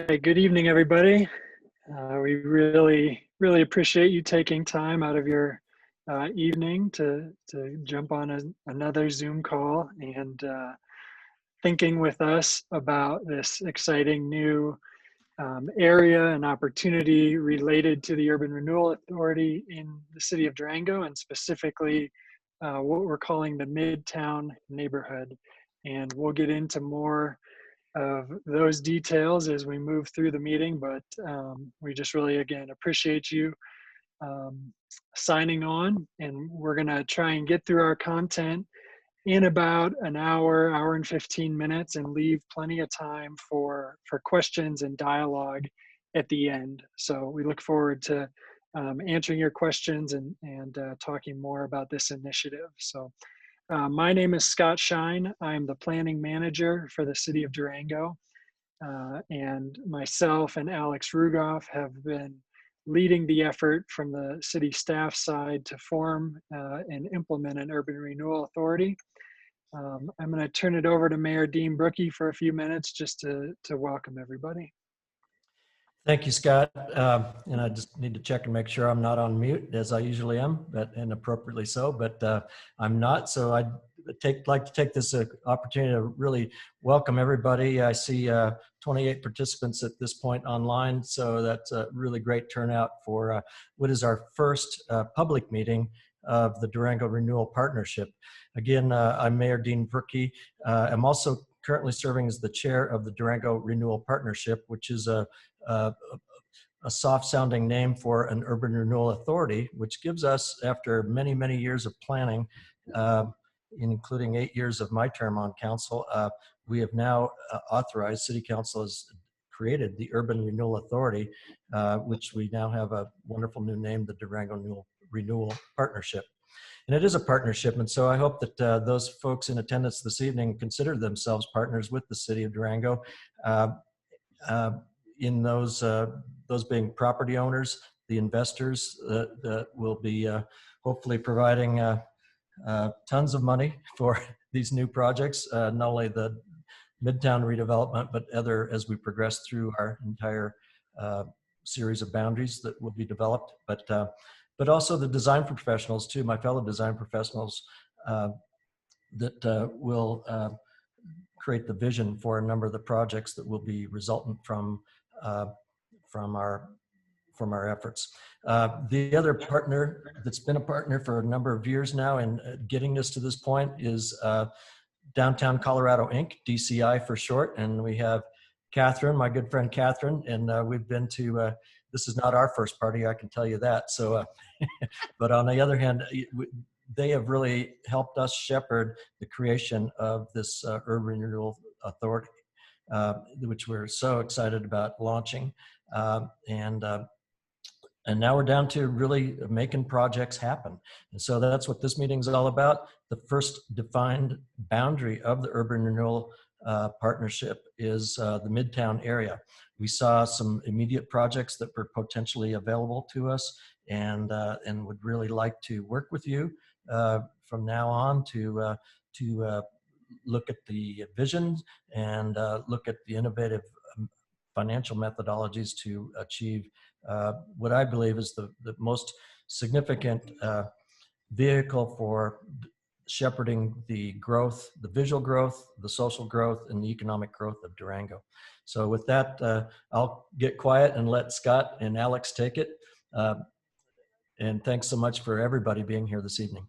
Good evening, everybody. We really appreciate you taking time out of your evening to jump on another Zoom call and thinking with us about this exciting new area and opportunity related to the Urban Renewal Authority in the city of Durango, and specifically what we're calling the Midtown neighborhood. And we'll get into more of those details as we move through the meeting, but we just really, again, appreciate you signing on, and we're gonna try and get through our content in about an hour and 15 minutes and leave plenty of time for questions and dialogue at the end. So we look forward to answering your questions and talking more about this initiative. So my name is Scott Shine. I'm the planning manager for the city of Durango. And myself and Alex Rugoff have been leading the effort from the city staff side to form and implement an urban renewal authority. I'm going to turn it over to Mayor Dean Brookie for a few minutes just to welcome everybody. Thank you, Scott. And I just need to check and make sure I'm not on mute, as I usually am, and appropriately so, but I'm not. So I'd like to take this opportunity to really welcome everybody. I see 28 participants at this point online, so that's a really great turnout for what is our first public meeting of the Durango Renewal Partnership. Again, I'm Mayor Dean Brookie. I'm also currently serving as the chair of the Durango Renewal Partnership, which is a soft-sounding name for an urban renewal authority, which gives us, after many, many years of planning, including 8 years of my term on council, we have now authorized, City Council has created the Urban Renewal Authority, which we now have a wonderful new name, the Durango Renewal Partnership. And it is a partnership, and so I hope that those folks in attendance this evening consider themselves partners with the City of Durango. In those being property owners, the investors that will be hopefully providing tons of money for these new projects, not only the Midtown redevelopment, but other as we progress through our entire series of boundaries that will be developed, but also the design professionals too, my fellow design professionals that will create the vision for a number of the projects that will be resultant from our efforts. The other partner that's been a partner for a number of years now and getting us to this point is Downtown Colorado Inc., DCI for short, and we have Katherine, my good friend Katherine, and we've been to, this is not our first party, I can tell you that. So, but on the other hand, they have really helped us shepherd the creation of this Urban Renewal Authority, which we're so excited about launching. And now we're down to really making projects happen. And so that's what this meeting is all about. The first defined boundary of the Urban Renewal Partnership is the Midtown area. We saw some immediate projects that were potentially available to us, and would really like to work with you from now on to look at the visions and look at the innovative financial methodologies to achieve what I believe is the most significant vehicle for shepherding the growth, the visual growth, the social growth, and the economic growth of Durango. So with that, I'll get quiet and let Scott and Alex take it. And thanks so much for everybody being here this evening.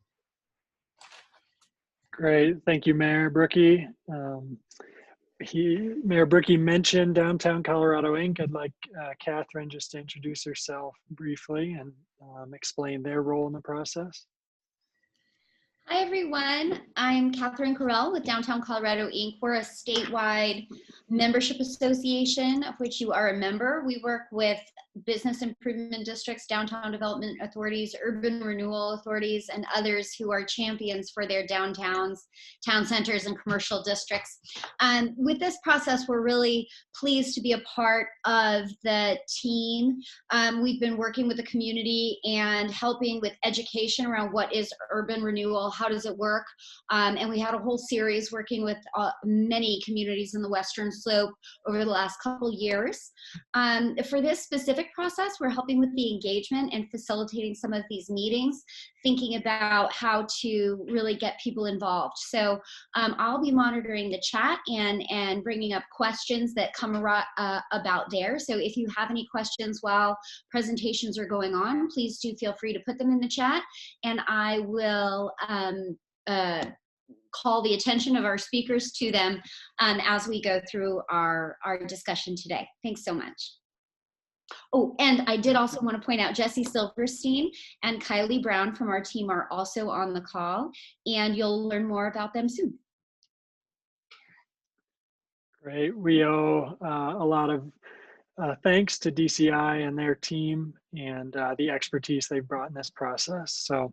Great, thank you, Mayor Brookie. Mayor Brookie mentioned Downtown Colorado Inc. I'd like Katherine just to introduce herself briefly and explain their role in the process. Hi, everyone. I'm Katherine Carell with Downtown Colorado Inc. We're a statewide membership association of which you are a member. We work with business improvement districts, downtown development authorities, urban renewal authorities, and others who are champions for their downtowns, town centers, and commercial districts. With this process, we're really pleased to be a part of the team. We've been working with the community and helping with education around what is urban renewal, how does it work? And we had a whole series working with many communities in the Western Slope over the last couple years. For this specific process, we're helping with the engagement and facilitating some of these meetings, thinking about how to really get people involved. So I'll be monitoring the chat and bringing up questions that come about there. So if you have any questions while presentations are going on, please do feel free to put them in the chat, and I will call the attention of our speakers to them as we go through our discussion today. Thanks so much. Oh, and I did also want to point out Jesse Silverstein and Kylie Brown from our team are also on the call, and you'll learn more about them soon. Great. We owe a lot of thanks to DCI and their team and the expertise they've brought in this process. So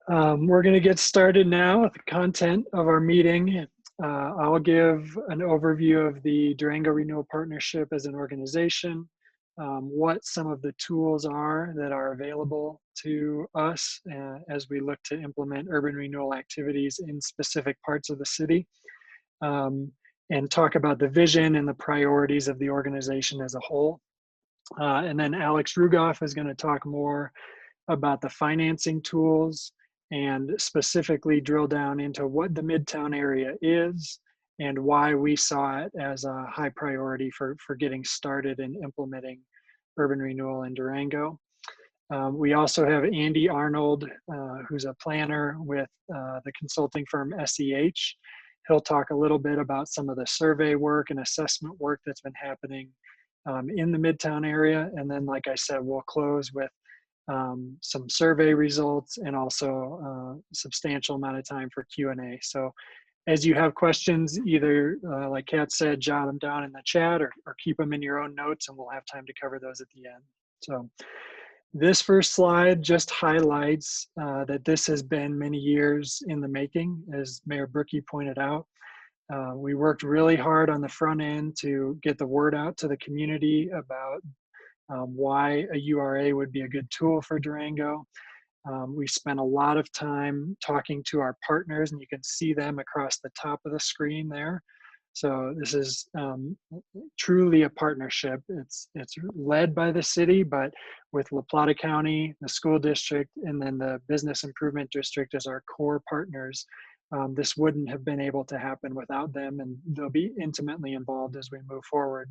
we're going to get started now with the content of our meeting. I'll give an overview of the Durango Renewal Partnership as an organization, what some of the tools are that are available to us as we look to implement urban renewal activities in specific parts of the city, and talk about the vision and the priorities of the organization as a whole. And then Alex Rugoff is going to talk more about the financing tools and specifically drill down into what the Midtown area is and why we saw it as a high priority for getting started in implementing urban renewal in Durango. We also have Andy Arnold, who's a planner with the consulting firm SEH. He'll talk a little bit about some of the survey work and assessment work that's been happening in the Midtown area. And then, like I said, we'll close with some survey results and also a substantial amount of time for Q&A. So as you have questions, either like Kat said, jot them down in the chat or keep them in your own notes, and we'll have time to cover those at the end. So this first slide just highlights that this has been many years in the making, as Mayor Brookie pointed out. We worked really hard on the front end to get the word out to the community about why a URA would be a good tool for Durango. We spent a lot of time talking to our partners, and you can see them across the top of the screen there. So this is truly a partnership. It's led by the city, but with La Plata County, the school district, and then the Business Improvement District as our core partners. This wouldn't have been able to happen without them, and they'll be intimately involved as we move forward.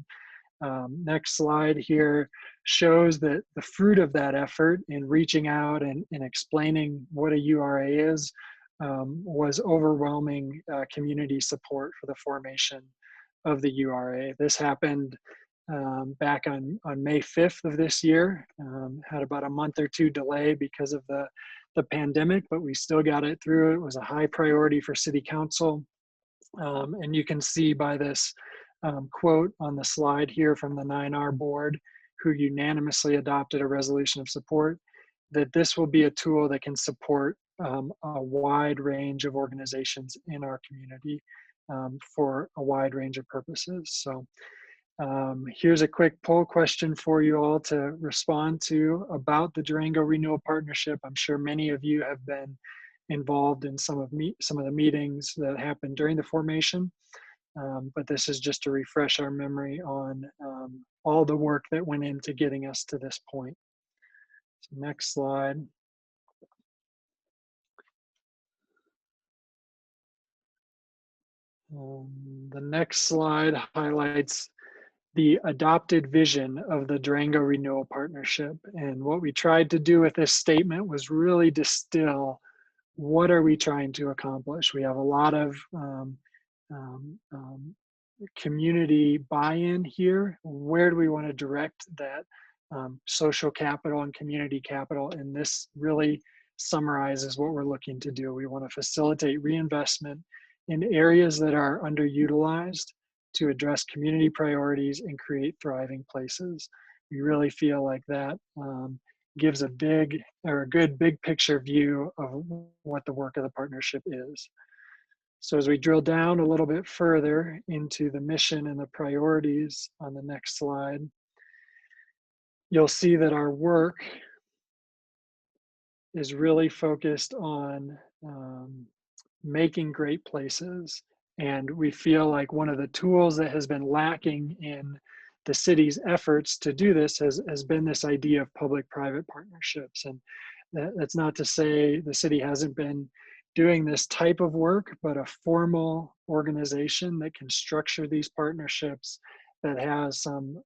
Next slide here shows that the fruit of that effort in reaching out and explaining what a URA is was overwhelming community support for the formation of the URA. This happened back on May 5th of this year. Had about a month or two delay because of the pandemic, but we still got it through. It was a high priority for City Council. And you can see by this quote on the slide here from the 9R board, who unanimously adopted a resolution of support, that this will be a tool that can support a wide range of organizations in our community for a wide range of purposes. So here's a quick poll question for you all to respond to about the Durango Renewal Partnership. I'm sure many of you have been involved in some of the meetings that happened during the formation. But this is just to refresh our memory on all the work that went into getting us to this point. So next slide. The next slide highlights the adopted vision of the Durango Renewal Partnership. And what we tried to do with this statement was really distill what are we trying to accomplish. We have a lot of community buy-in here. Where do we want to direct that social capital and community capital? And this really summarizes what we're looking to do. We want to facilitate reinvestment in areas that are underutilized to address community priorities and create thriving places. We really feel like that gives a good big picture view of what the work of the partnership is. So as we drill down a little bit further into the mission and the priorities on the next slide, you'll see that our work is really focused on making great places. And we feel like one of the tools that has been lacking in the city's efforts to do this has been this idea of public-private partnerships. And that's not to say the city hasn't been doing this type of work, but a formal organization that can structure these partnerships, that has some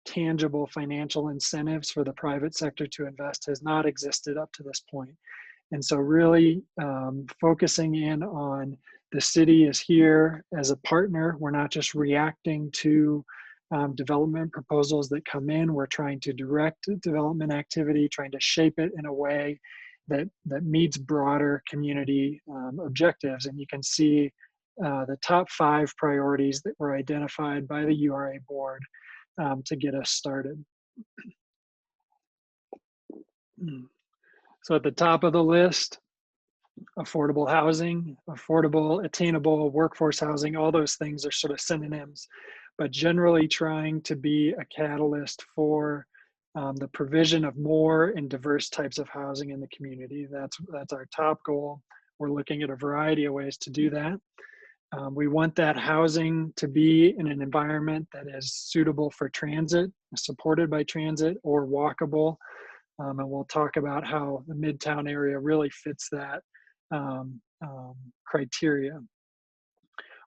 tangible financial incentives for the private sector to invest, has not existed up to this point. And so really focusing in on the city is here as a partner. We're not just reacting to development proposals that come in. We're trying to direct development activity, trying to shape it in a way that meets broader community objectives. And you can see the top 5 priorities that were identified by the URA board to get us started. So at the top of the list, affordable housing, affordable, attainable workforce housing, all those things are sort of synonyms, but generally trying to be a catalyst for the provision of more and diverse types of housing in the community. That's our top goal. We're looking at a variety of ways to do that. We want that housing to be in an environment that is suitable for transit, supported by transit, or walkable. And we'll talk about how the Midtown area really fits that criteria.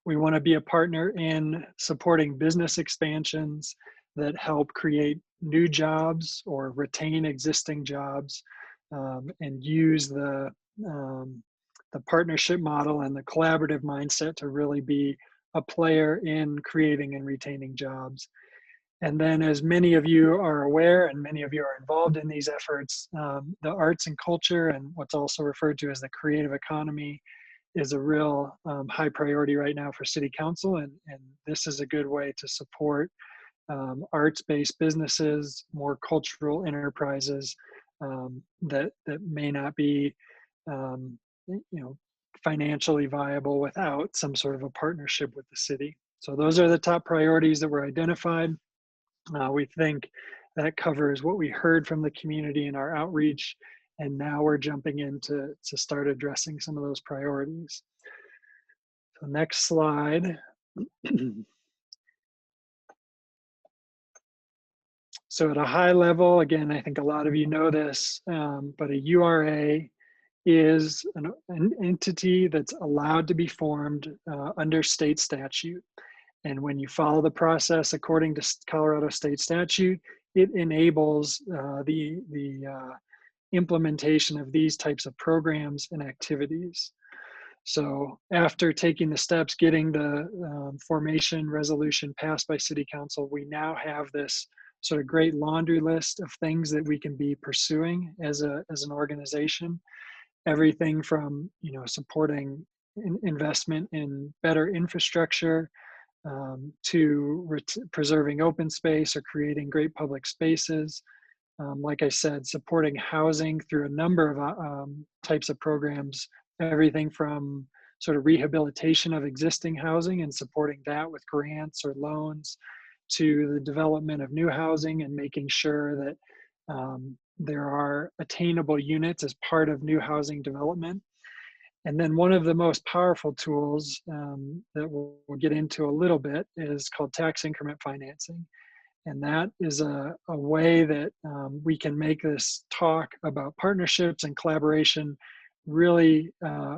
We want to be a partner in supporting business expansions that help create new jobs or retain existing jobs, and use the partnership model and the collaborative mindset to really be a player in creating and retaining jobs. And then, as many of you are aware, and many of you are involved in these efforts, the arts and culture, and what's also referred to as the creative economy, is a real high priority right now for City Council. And this is a good way to support arts-based businesses, more cultural enterprises that may not be financially viable without some sort of a partnership with the city. So those are the top priorities that were identified. We think that covers what we heard from the community in our outreach, and now we're jumping in to start addressing some of those priorities. So next slide. So at a high level, again, I think a lot of you know this, but a URA is an entity that's allowed to be formed under state statute. And when you follow the process according to Colorado state statute, it enables the implementation of these types of programs and activities. So after taking the steps, getting the formation resolution passed by City Council, we now have this sort of great laundry list of things that we can be pursuing as an organization. Everything from supporting investment in better infrastructure, to preserving open space or creating great public spaces. Like I said, supporting housing through a number of types of programs, everything from sort of rehabilitation of existing housing and supporting that with grants or loans, to the development of new housing and making sure that there are attainable units as part of new housing development. And then one of the most powerful tools that we'll get into a little bit is called tax increment financing. And that is a way that we can make this talk about partnerships and collaboration really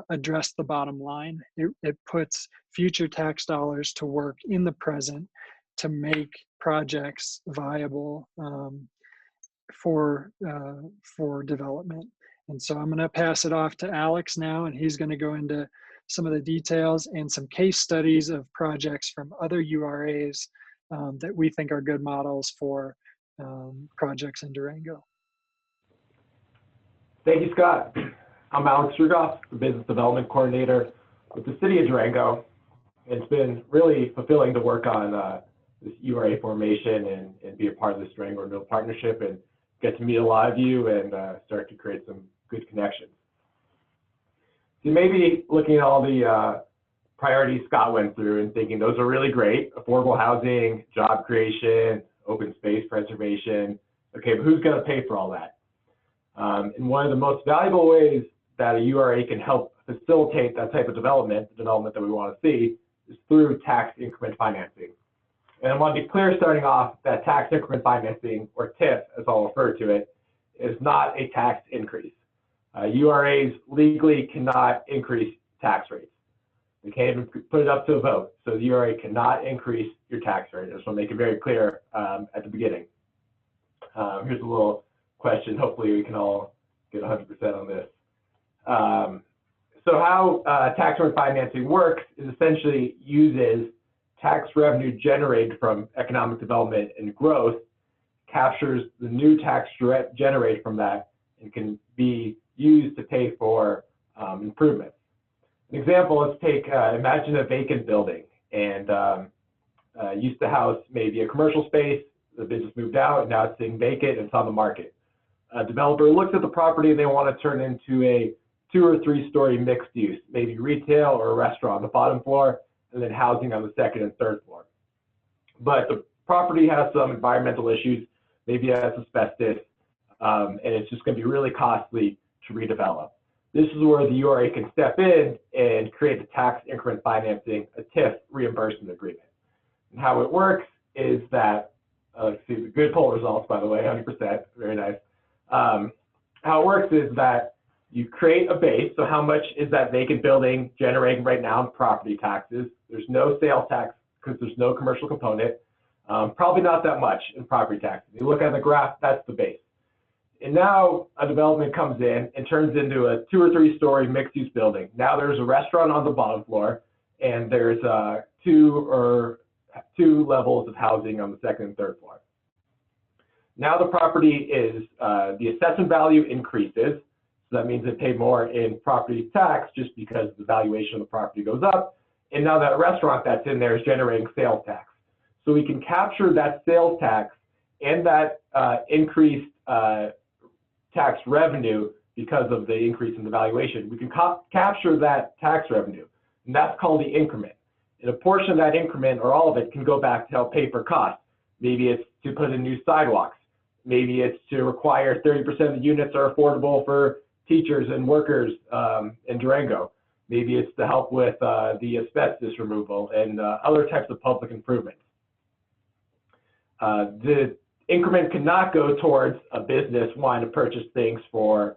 address the bottom line. It puts future tax dollars to work in the present to make projects viable for development. And so I'm going to pass it off to Alex now, and he's going to go into some of the details and some case studies of projects from other URAs that we think are good models for projects in Durango. Thank you, Scott. I'm Alex Rugoff, the Business Development Coordinator with the City of Durango. It's been really fulfilling to work on this URA formation and be a part of this Durango Renewal Partnership and get to meet a lot of you and start to create some good connections. So maybe looking at all the priorities Scott went through and thinking those are really great: affordable housing, job creation, open space preservation. Okay, but who's going to pay for all that? And one of the most valuable ways that a URA can help facilitate that type of development, the development that we want to see, is through tax increment financing. And I want to be clear starting off that tax increment financing, or TIF as I'll refer to it, is not a tax increase. URAs legally cannot increase tax rates. They can't even put it up to a vote. So the URA cannot increase your tax rate. I just want to make it very clear at the beginning. Here's a little question. Hopefully we can all get 100% on this. So how tax increment financing works is essentially uses tax revenue generated from economic development and growth, captures the new tax generated from that, and can be used to pay for improvements. An example, let's take, imagine a vacant building and used to house maybe a commercial space. The business moved out and now it's sitting vacant and it's on the market. A developer looks at the property and they want to turn into a 2 or 3 story mixed use, maybe retail or a restaurant on the bottom floor and then housing on the 2nd and 3rd floor. But the property has some environmental issues, maybe it has asbestos, and it's just going to be really costly to redevelop. This is where the URA can step in and create the tax increment financing, a TIF reimbursement agreement. And how it works is that, let's see, the good poll results, by the way, 100%, very nice. How it works is that you create a base, so how much is that vacant building generating right now in property taxes? There's no sales tax because there's no commercial component, probably not that much in property taxes. You look at the graph, that's the base. And now a development comes in and turns into a 2 or 3 story mixed use building. Now there's a restaurant on the bottom floor and there's 2 levels of housing on the 2nd and 3rd floor. Now the property is, the assessment value increases. So that means they pay more in property tax just because the valuation of the property goes up. And now that restaurant that's in there is generating sales tax. So we can capture that sales tax and that increased tax revenue because of the increase in the valuation. We can capture that tax revenue, and that's called the increment. And a portion of that increment, or all of it, can go back to help pay for costs. Maybe it's to put in new sidewalks. Maybe it's to require 30% of the units are affordable for teachers and workers in Durango. Maybe it's to help with the asbestos removal and other types of public improvements. The increment cannot go towards a business wanting to purchase things for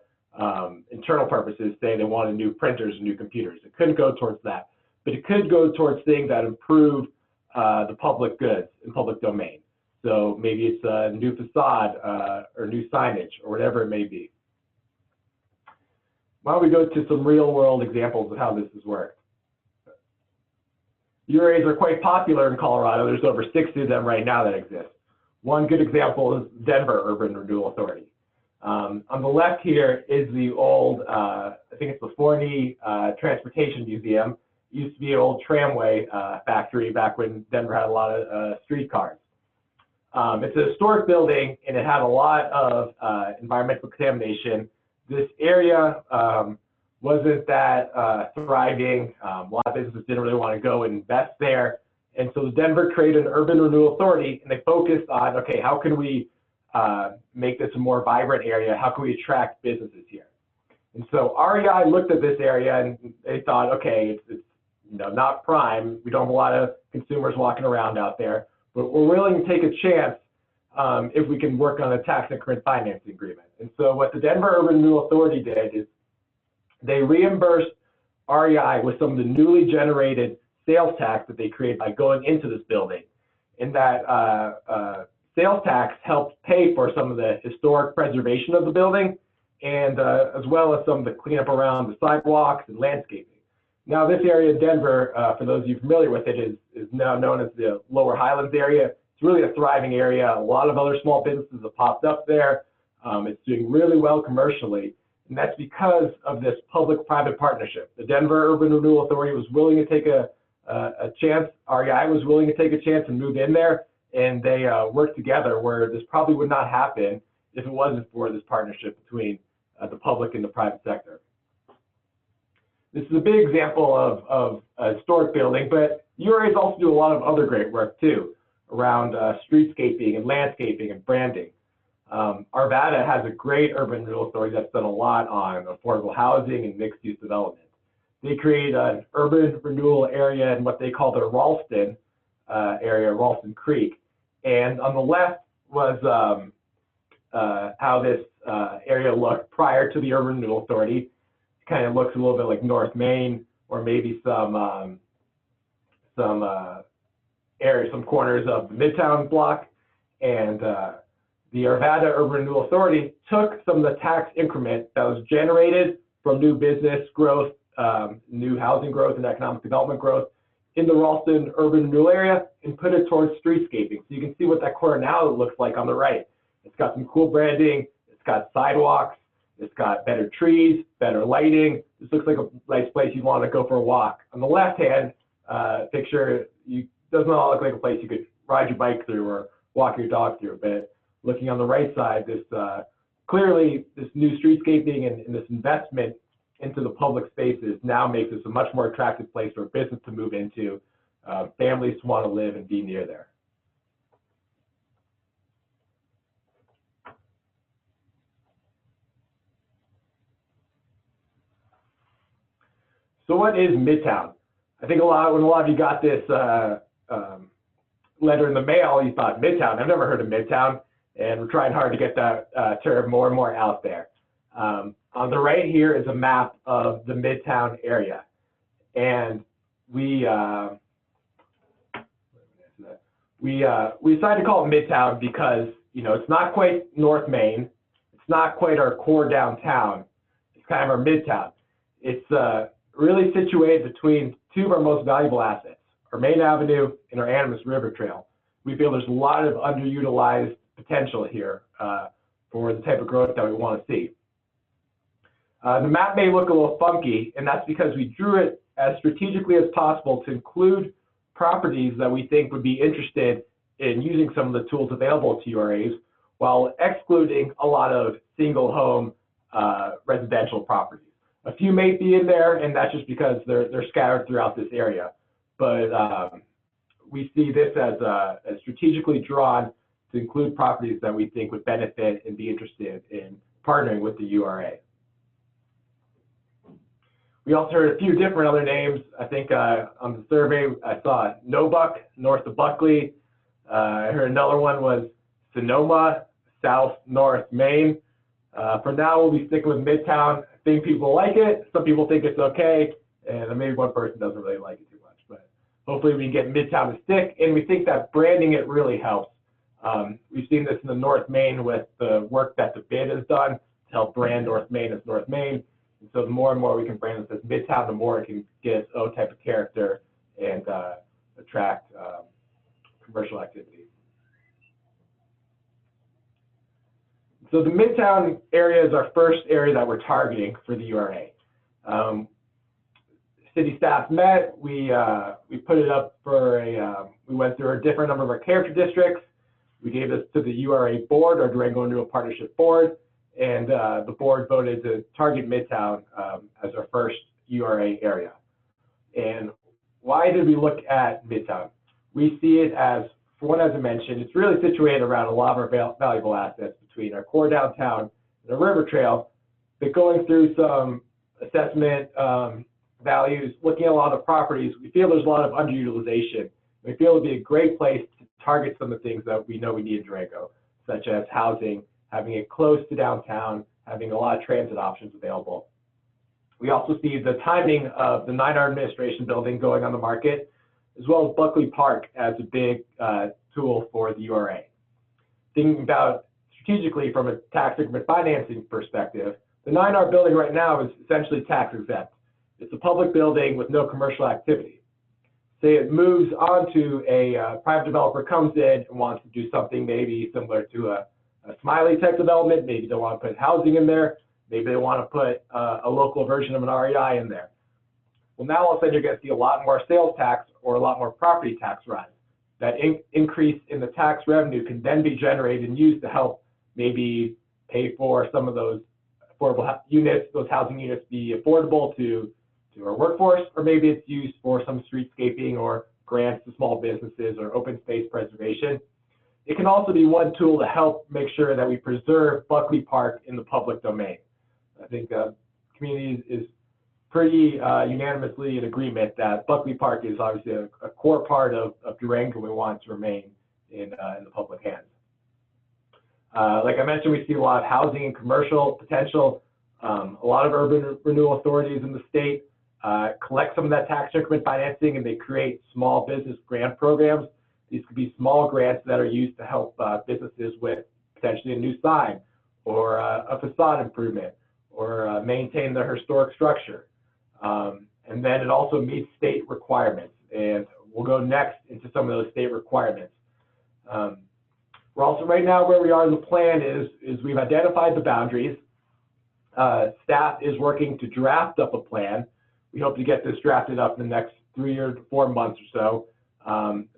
internal purposes, say they wanted new printers and new computers. It couldn't go towards that, but it could go towards things that improve the public goods in public domain. So maybe it's a new facade or new signage or whatever it may be. Why don't we go to some real world examples of how this has worked. URAs are quite popular in Colorado. There's over 60 of them right now that exist. One good example is Denver Urban Renewal Authority. On the left here is the old, I think it's the Forney Transportation Museum. It used to be an old tramway factory back when Denver had a lot of streetcars. It's a historic building and it had a lot of environmental contamination. This area wasn't that thriving. A lot of businesses didn't really want to go and invest there. And so Denver created an urban renewal authority and they focused on, okay, how can we make this a more vibrant area? How can we attract businesses here? And so REI looked at this area and they thought, okay, it's not prime. We don't have a lot of consumers walking around out there, but we're willing to take a chance if we can work on a tax increment financing agreement. And so what the Denver Urban Renewal Authority did is they reimbursed REI with some of the newly generated sales tax that they created by going into this building. And that sales tax helped pay for some of the historic preservation of the building and as well as some of the cleanup around the sidewalks and landscaping. Now this area in Denver, for those of you familiar with it, is now known as the Lower Highlands area. It's really a thriving area. A lot of other small businesses have popped up there. It's doing really well commercially, and that's because of this public-private partnership. The Denver Urban Renewal Authority was willing to take a chance. REI was willing to take a chance and move in there, and they worked together where this probably would not happen if it wasn't for this partnership between the public and the private sector. This is a big example of a historic building, but URAs also do a lot of other great work too, around streetscaping and landscaping and branding. Arvada has a great urban renewal authority that's done a lot on affordable housing and mixed-use development. They created an urban renewal area in what they call their Ralston area, Ralston Creek. And on the left was how this area looked prior to the urban renewal authority. It kind of looks a little bit like North Main, or maybe some areas, some corners of the Midtown block. And the Arvada Urban Renewal Authority took some of the tax increment that was generated from new business growth, new housing growth, and economic development growth in the Ralston urban renewal area and put it towards streetscaping. So you can see what that corner now looks like on the right. It's got some cool branding, it's got sidewalks, it's got better trees, better lighting. This looks like a nice place you'd want to go for a walk. On the left-hand picture, it does not look like a place you could ride your bike through or walk your dog through, but looking on the right side, this clearly this new streetscaping and this investment into the public spaces now makes this a much more attractive place for business to move into, families to want to live and be near there. So what is Midtown? I think when a lot of you got this letter in the mail, you thought Midtown. I've never heard of Midtown, and we're trying hard to get that term more and more out there. On the right here is a map of the Midtown area, and we decided to call it Midtown because it's not quite North Main, it's not quite our core downtown, it's kind of our Midtown. It's really situated between two of our most valuable assets, our Main Avenue and our Animas River Trail. We feel there's a lot of underutilized potential here for the type of growth that we want to see. The map may look a little funky, and that's because we drew it as strategically as possible to include properties that we think would be interested in using some of the tools available to URAs, while excluding a lot of single home residential properties. A few may be in there, and that's just because they're scattered throughout this area. But we see this as strategically drawn to include properties that we think would benefit and be interested in partnering with the URA. We also heard a few different other names. I think on the survey, I saw Nobuck, north of Buckley. I heard another one was Sonoma, south north Maine. For now, we'll be sticking with Midtown. I think people like it. Some people think it's okay, and maybe one person doesn't really like it too much. But hopefully we can get Midtown to stick, and we think that branding it really helps. We've seen this in the North Main with the work that the bid has done to help brand North Main as North Main. And so the more and more we can brand this as Midtown, the more it can get its own type of character and attract commercial activity. So the Midtown area is our first area that we're targeting for the URA. City staff met. We put it up for we went through a different number of our character districts. We gave this to the URA board, our Durango Renewal Partnership board, and the board voted to target Midtown as our first URA area. And why did we look at Midtown? We see it as, for one, as I mentioned, it's really situated around a lot of our valuable assets between our core downtown and the river trail, but going through some assessment values, looking at a lot of properties, we feel there's a lot of underutilization. We feel it'd be a great place to target some of the things that we know we need in Durango, such as housing, having it close to downtown, having a lot of transit options available. We also see the timing of the 9R administration building going on the market, as well as Buckley Park as a big tool for the URA. Thinking about strategically from a tax increment financing perspective, the 9R building right now is essentially tax exempt. It's a public building with no commercial activity. Say it moves on to a private developer comes in and wants to do something maybe similar to a Smiley type development. Maybe they want to put housing in there. Maybe they want to put a local version of an REI in there. Well, now all of a sudden you're going to see a lot more sales tax or a lot more property tax rise. That increase in the tax revenue can then be generated and used to help maybe pay for some of those affordable units, those housing units be affordable to our workforce, or maybe it's used for some streetscaping or grants to small businesses or open space preservation. it can also be one tool to help make sure that we preserve Buckley Park in the public domain. I think the community is pretty unanimously in agreement that Buckley Park is obviously a core part of Durango. We want it to remain in the public hands. Like I mentioned, we see a lot of housing and commercial potential. A lot of urban renewal authorities in the state collect some of that tax increment financing, and they create small business grant programs. These could be small grants that are used to help businesses with potentially a new sign or a facade improvement or maintain their historic structure. And then it also meets state requirements. And we'll go next into some of those state requirements. We're also right now where we are in the plan is we've identified the boundaries. Staff is working to draft up a plan. We hope to get this drafted up in the next 3 or 4 months or so.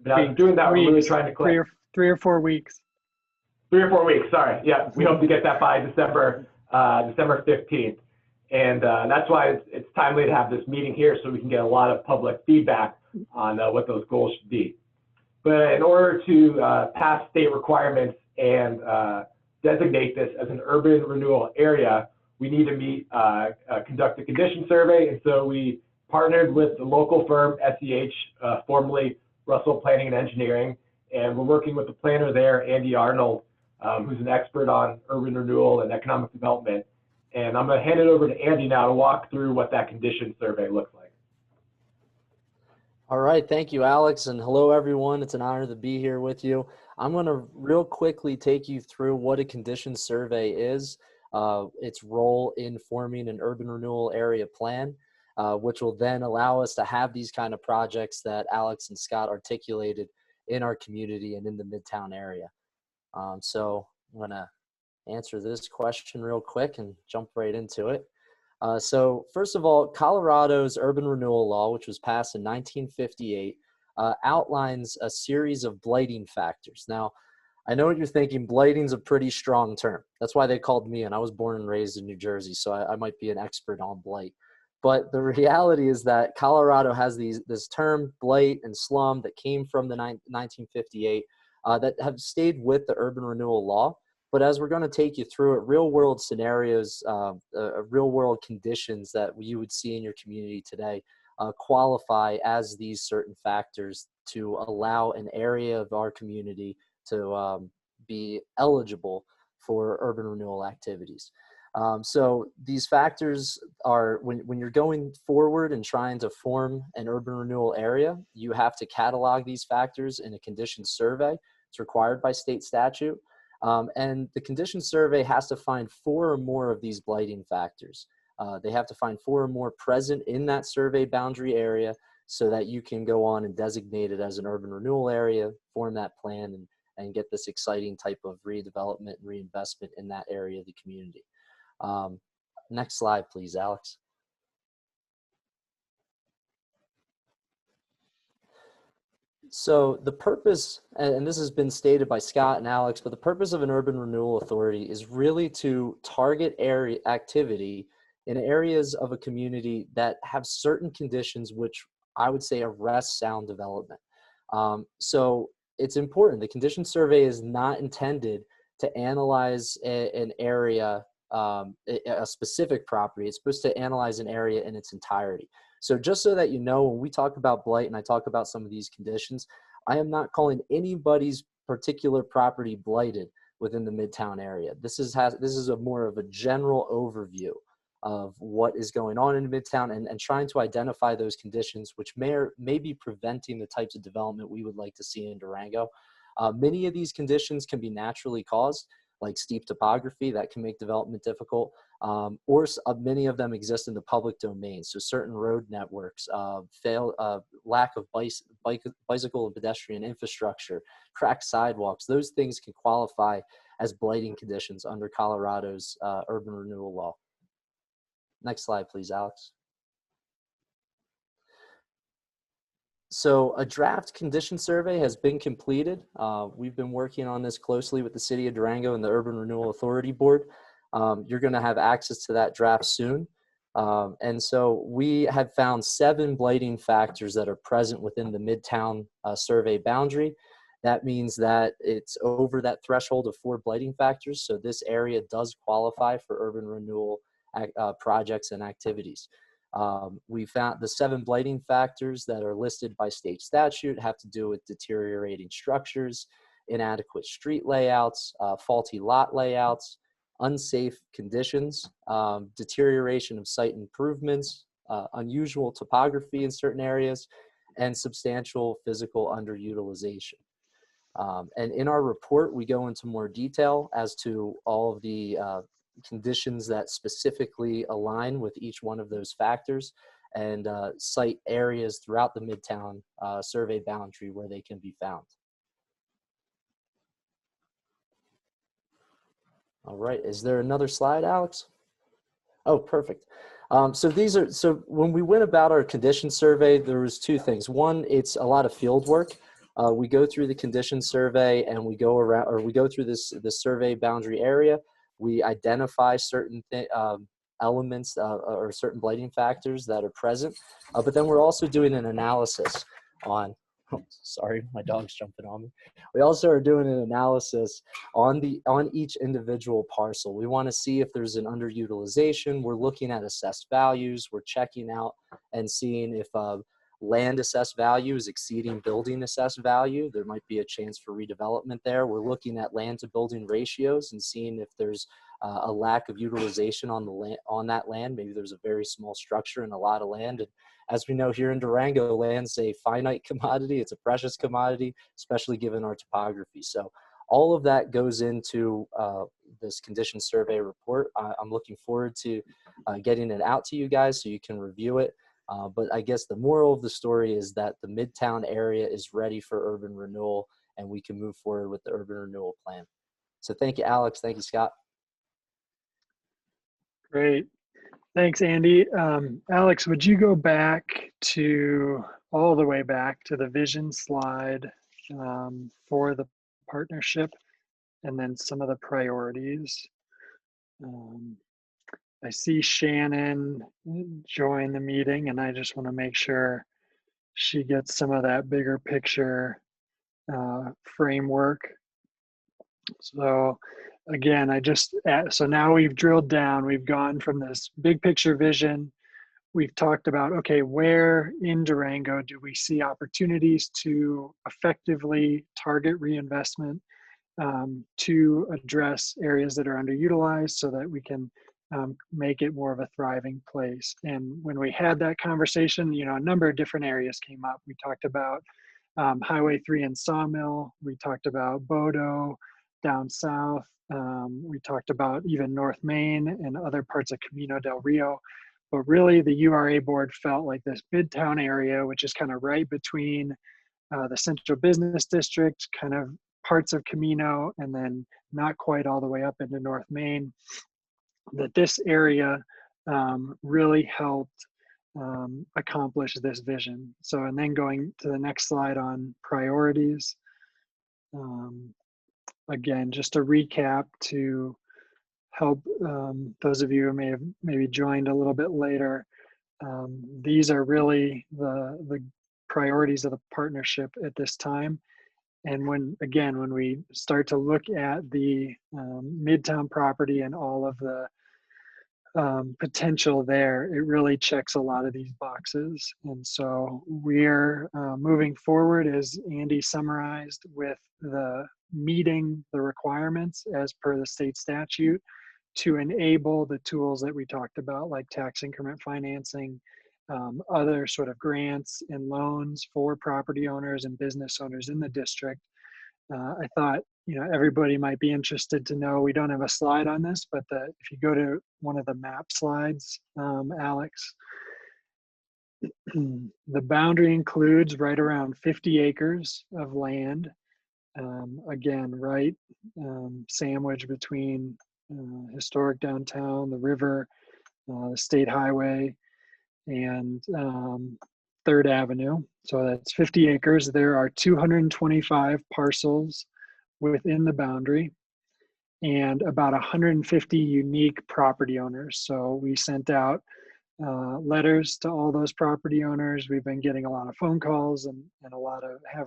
But as we're doing that, we're really trying to collect 3 or 4 weeks. 3 or 4 weeks, sorry. Yeah, we hope to get that by December 15th. And that's why it's timely to have this meeting here so we can get a lot of public feedback on what those goals should be. But in order to pass state requirements and designate this as an urban renewal area, we need to conduct a condition survey. And so we partnered with the local firm, SEH, formerly Russell Planning and Engineering. And we're working with the planner there, Andy Arnold, who's an expert on urban renewal and economic development. And I'm going to hand it over to Andy now to walk through what that condition survey looks like. All right, thank you, Alex, and hello, everyone. It's an honor to be here with you. I'm going to real quickly take you through what a condition survey is, its role in forming an urban renewal area plan, which will then allow us to have these kind of projects that Alex and Scott articulated in our community and in the Midtown area. So I'm going to answer this question real quick and jump right into it. So first of all, Colorado's urban renewal law, which was passed in 1958, outlines a series of blighting factors. Now, I know what you're thinking, blighting's a pretty strong term. That's why they called me, and I was born and raised in New Jersey, so I might be an expert on blight. But the reality is that Colorado has this term, blight and slum, that came from the 1958 that have stayed with the urban renewal law. But as we're going to take you through it, real world scenarios, real world conditions that you would see in your community today qualify as these certain factors to allow an area of our community to be eligible for urban renewal activities. So these factors are, when you're going forward and trying to form an urban renewal area, you have to catalog these factors in a condition survey. It's required by state statute. And the condition survey has to find 4 or more of these blighting factors. They have to find 4 or more present in that survey boundary area so that you can go on and designate it as an urban renewal area, form that plan, and get this exciting type of redevelopment and reinvestment in that area of the community. Next slide, please, Alex. So the purpose, and this has been stated by Scott and Alex, but the purpose of an urban renewal authority is really to target area activity in areas of a community that have certain conditions which I would say arrest sound development. So it's important. The condition survey is not intended to analyze an area, a specific property. It's supposed to analyze an area in its entirety. So just so that you know, when we talk about blight and I talk about some of these conditions, I am not calling anybody's particular property blighted within the Midtown area. This is more of a general overview of what is going on in Midtown and trying to identify those conditions which may be preventing the types of development we would like to see in Durango. Many of these conditions can be naturally caused, like steep topography that can make development difficult, or many of them exist in the public domain. So certain road networks, lack of bicycle and pedestrian infrastructure, cracked sidewalks, those things can qualify as blighting conditions under Colorado's urban renewal law. Next slide, please, Alex. So a draft condition survey has been completed. We've been working on this closely with the City of Durango and the Urban Renewal Authority Board. You're going to have access to that draft soon. And so we have found 7 blighting factors that are present within the Midtown survey boundary. That means that it's over that threshold of 4 blighting factors. So this area does qualify for urban renewal projects and activities. We found the 7 blighting factors that are listed by state statute have to do with deteriorating structures, inadequate street layouts, faulty lot layouts, unsafe conditions, deterioration of site improvements, unusual topography in certain areas, and substantial physical underutilization. And in our report, we go into more detail as to all of the conditions that specifically align with each one of those factors, and cite areas throughout the Midtown survey boundary where they can be found. All right, is there another slide, Alex? Oh, perfect. So when we went about our condition survey, there was 2 things. One, it's a lot of field work. We go through the condition survey and we go around, or we go through this survey boundary area. We identify certain elements or certain blighting factors that are present, but then we're also doing an analysis on, oh, sorry, my dog's jumping on me. We also are doing an analysis on each individual parcel. We want to see if there's an underutilization. We're looking at assessed values. We're checking out and seeing if land assessed value is exceeding building assessed value. There might be a chance for redevelopment there. We're looking at land to building ratios and seeing if there's a lack of utilization on the land, on that land. Maybe there's a very small structure and a lot of land. And as we know here in Durango, land's a finite commodity. It's a precious commodity, especially given our topography. So all of that goes into this condition survey report. I'm looking forward to getting it out to you guys so you can review it. But I guess the moral of the story is that the Midtown area is ready for urban renewal, and we can move forward with the urban renewal plan. So thank you, Alex. Thank you, Scott. Great. Thanks, Andy. Alex, would you go back to all the way back to the vision slide for the partnership, and then some of the priorities? I see Shannon join the meeting, and I just want to make sure she gets some of that bigger picture framework. So again, so now we've drilled down, we've gone from this big picture vision. We've talked about, okay, where in Durango do we see opportunities to effectively target reinvestment to address areas that are underutilized so that we can make it more of a thriving place. And when we had that conversation, you know, a number of different areas came up. We talked about Highway 3 and Sawmill. We talked about Bodo down south. We talked about even North Main and other parts of Camino del Rio. But really the URA board felt like this Midtown area, which is kind of right between the central business district, kind of parts of Camino, and then not quite all the way up into North Main, that this area really helped accomplish this vision. So, and then going to the next slide on priorities. Again, just a recap to help those of you who may have maybe joined a little bit later. These are really the priorities of the partnership at this time. And when we start to look at the Midtown property and all of the potential there, it really checks a lot of these boxes. And so we're moving forward, as Andy summarized, with meeting the requirements as per the state statute to enable the tools that we talked about, like tax increment financing, other sort of grants and loans for property owners and business owners in the district. I thought, you know, everybody might be interested to know, we don't have a slide on this, but if you go to one of the map slides, Alex, the boundary includes right around 50 acres of land. Again, right sandwich between historic downtown, the river, the state highway, and 3rd Avenue. So that's 50 acres. There are 225 parcels within the boundary and about 150 unique property owners. So we sent out letters to all those property owners. We've been getting a lot of phone calls and having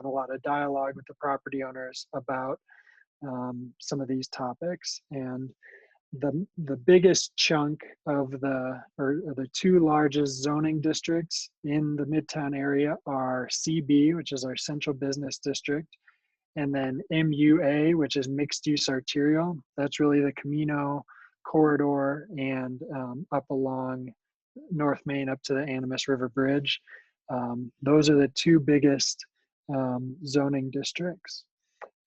a lot of dialogue with the property owners about some of these topics. And the biggest chunk of the two largest zoning districts in the Midtown area are CB, which is our central business district, and then MUA, which is mixed use arterial. That's really the Camino corridor and up along North Main up to the Animas River Bridge. Those are the two biggest zoning districts.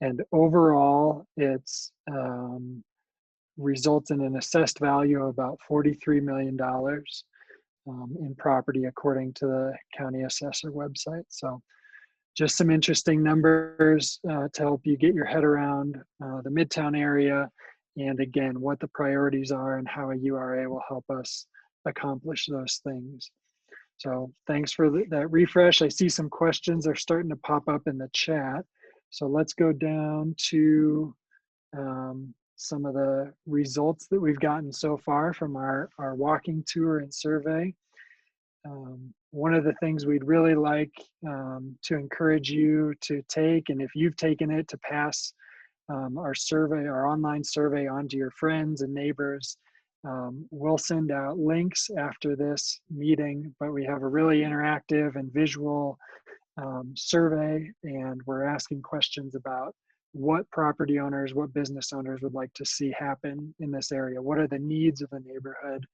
And overall, it's results in an assessed value of about $43 million in property, according to the county assessor website. So just some interesting numbers to help you get your head around the Midtown area, and again, what the priorities are and how a URA will help us accomplish those things. So thanks for that refresh. I see some questions are starting to pop up in the chat. So let's go down to some of the results that we've gotten so far from our walking tour and survey. One of the things we'd really like to encourage you to take, and if you've taken it, to pass our survey, our online survey, on to your friends and neighbors. We'll send out links after this meeting, but we have a really interactive and visual survey, and we're asking questions about what property owners, what business owners would like to see happen in this area. What are the needs of the neighborhood?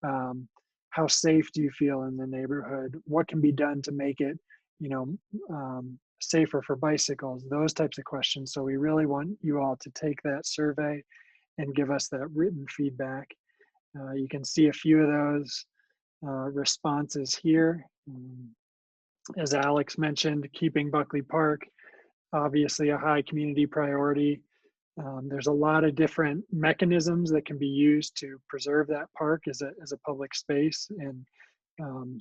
How safe do you feel in the neighborhood? What can be done to make it, safer for bicycles? Those types of questions. So we really want you all to take that survey and give us that written feedback. You can see a few of those responses here. As Alex mentioned, keeping Buckley Park, obviously a high community priority. There's a lot of different mechanisms that can be used to preserve that park as a public space, and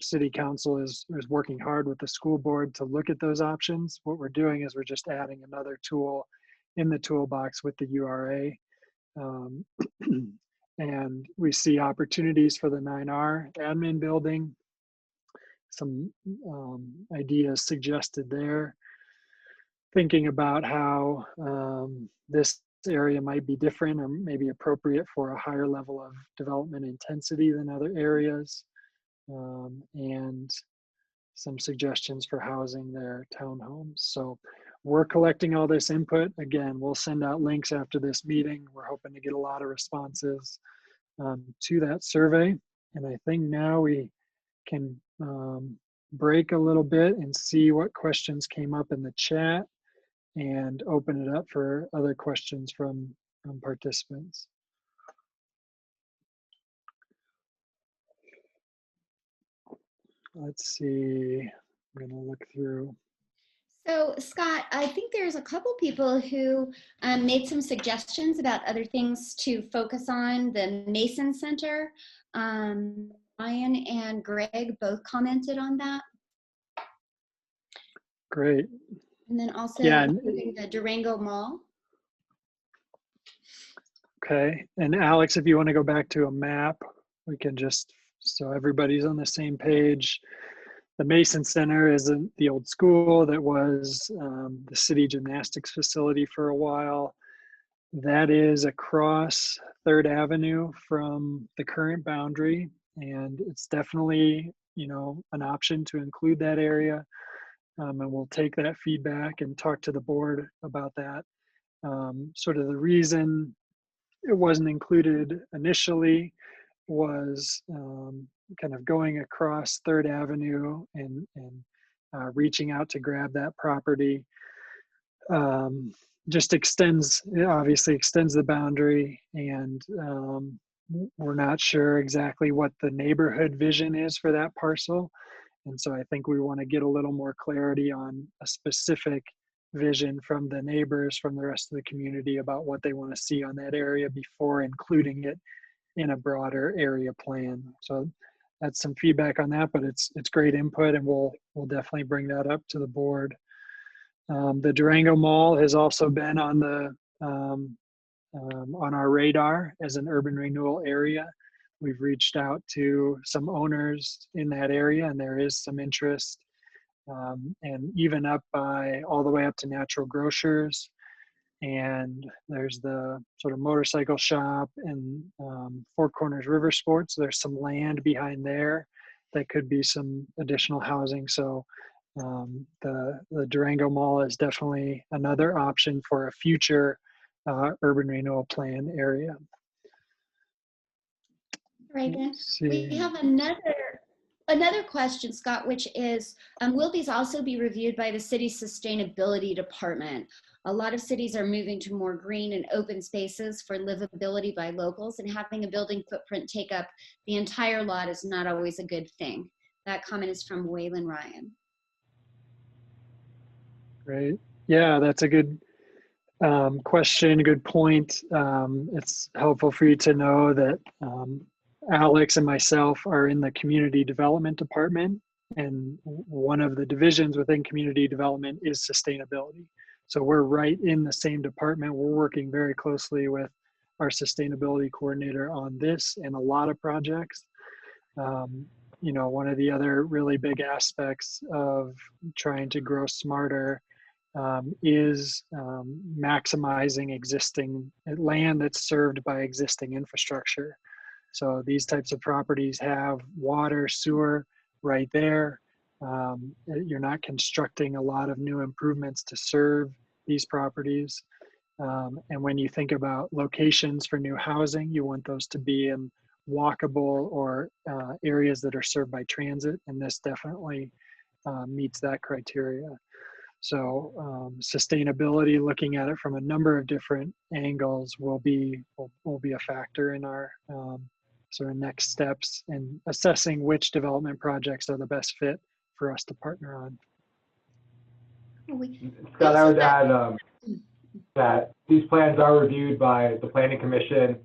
City Council is working hard with the school board to look at those options. What we're doing is we're just adding another tool in the toolbox with the URA. And we see opportunities for the 9R admin building, some ideas suggested there. Thinking about how this area might be different or maybe appropriate for a higher level of development intensity than other areas, and some suggestions for housing their townhomes. So we're collecting all this input. Again, we'll send out links after this meeting. We're hoping to get a lot of responses to that survey. And I think now we can break a little bit and see what questions came up in the chat and open it up for other questions from participants. Let's see, I'm gonna look through. So Scott, I think there's a couple people who made some suggestions about other things to focus on. The Mason Center, Ryan and Greg both commented on that. Great. And then also yeah, the Durango Mall. Okay, and Alex, if you want to go back to a map, we can just, so everybody's on the same page. The Mason Center is the old school that was the city gymnastics facility for a while. That is across 3rd Avenue from the current boundary, and it's definitely, an option to include that area. And we'll take that feedback and talk to the board about that. Sort of the reason it wasn't included initially was kind of going across 3rd Avenue and reaching out to grab that property. Just obviously extends the boundary, and we're not sure exactly what the neighborhood vision is for that parcel. And so I think we want to get a little more clarity on a specific vision from the neighbors, from the rest of the community, about what they want to see on that area before including it in a broader area plan. So that's some feedback on that, but it's great input, and we'll definitely bring that up to the board. The Durango Mall has also been on our radar as an urban renewal area. we've reached out to some owners in that area, and there is some interest, and even up by all the way up to natural grocers. And there's the sort of motorcycle shop and Four Corners River Sports. There's some land behind there that could be some additional housing. So the Durango Mall is definitely another option for a future urban renewal plan area. Very good. We have another question, Scott, which is, will these also be reviewed by the city's sustainability department? A lot of cities are moving to more green and open spaces for livability by locals, and having a building footprint take up the entire lot is not always a good thing. That comment is from Waylon Ryan. Great. Yeah, that's a good question, good point. It's helpful for you to know that Alex and myself are in the community development department, and one of the divisions within community development is sustainability. So we're right in the same department. We're working very closely with our sustainability coordinator on this and a lot of projects. You know, one of the other really big aspects of trying to grow smarter is maximizing existing land that's served by existing infrastructure. So these types of properties have water, sewer right there. You're not constructing a lot of new improvements to serve these properties. And when you think about locations for new housing, you want those to be in walkable or areas that are served by transit, and this definitely meets that criteria. So sustainability, looking at it from a number of different angles, will be a factor in our sort of next steps in assessing which development projects are the best fit for us to partner on. Scott, I would add that these plans are reviewed by the Planning Commission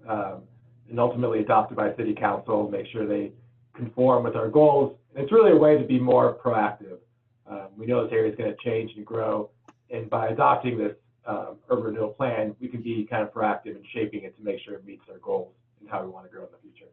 and ultimately adopted by City Council, make sure they conform with our goals. And it's really a way to be more proactive. We know this area is going to change and grow, and by adopting this urban renewal plan, we can be kind of proactive in shaping it to make sure it meets our goals and how we want to grow in the future.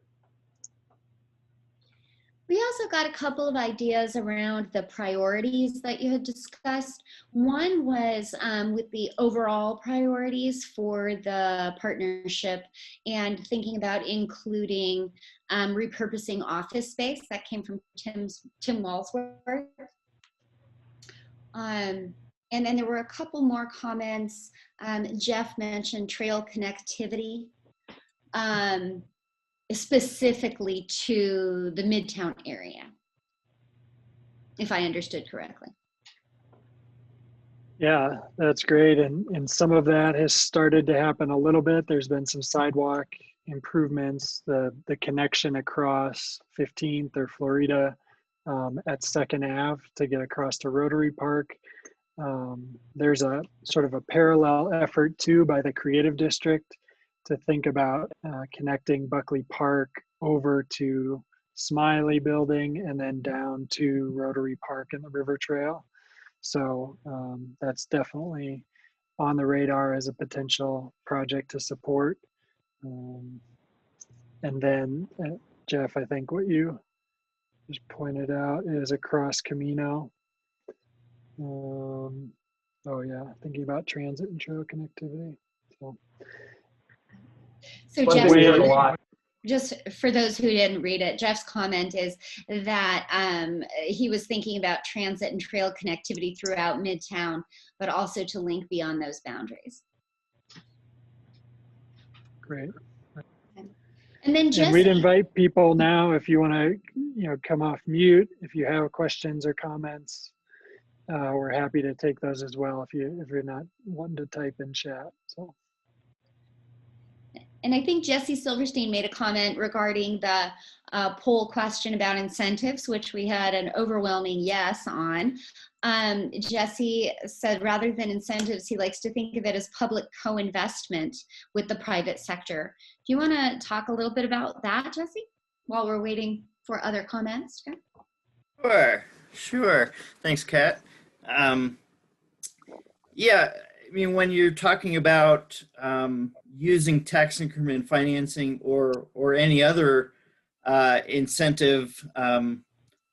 We also got a couple of ideas around the priorities that you had discussed. One was with the overall priorities for the partnership and thinking about including repurposing office space. That came from Tim Walsworth. And then there were a couple more comments. Jeff mentioned trail connectivity. Specifically to the Midtown area, if I understood correctly. Yeah, that's great. And some of that has started to happen a little bit. There's been some sidewalk improvements, the connection across 15th or Florida at 2nd Ave to get across to Rotary Park. There's a sort of a parallel effort too by the Creative District to think about connecting Buckley Park over to Smiley Building and then down to Rotary Park and the River Trail. So that's definitely on the radar as a potential project to support. And then, Jeff, I think what you just pointed out is across Camino. Oh yeah, thinking about transit and trail connectivity. So Jeff, just for those who didn't read it, Jeff's comment is that he was thinking about transit and trail connectivity throughout Midtown, but also to link beyond those boundaries. Great. And then and we'd invite people now, if you want to, come off mute, if you have questions or comments, we're happy to take those as well if you're not wanting to type in chat. So. And I think Jesse Silverstein made a comment regarding the poll question about incentives, which we had an overwhelming yes on. Jesse said rather than incentives, he likes to think of it as public co-investment with the private sector. Do you want to talk a little bit about that, Jesse, while we're waiting for other comments? Sure. Thanks, Kat. Yeah, mean, when you're talking about using tax increment financing or any other incentive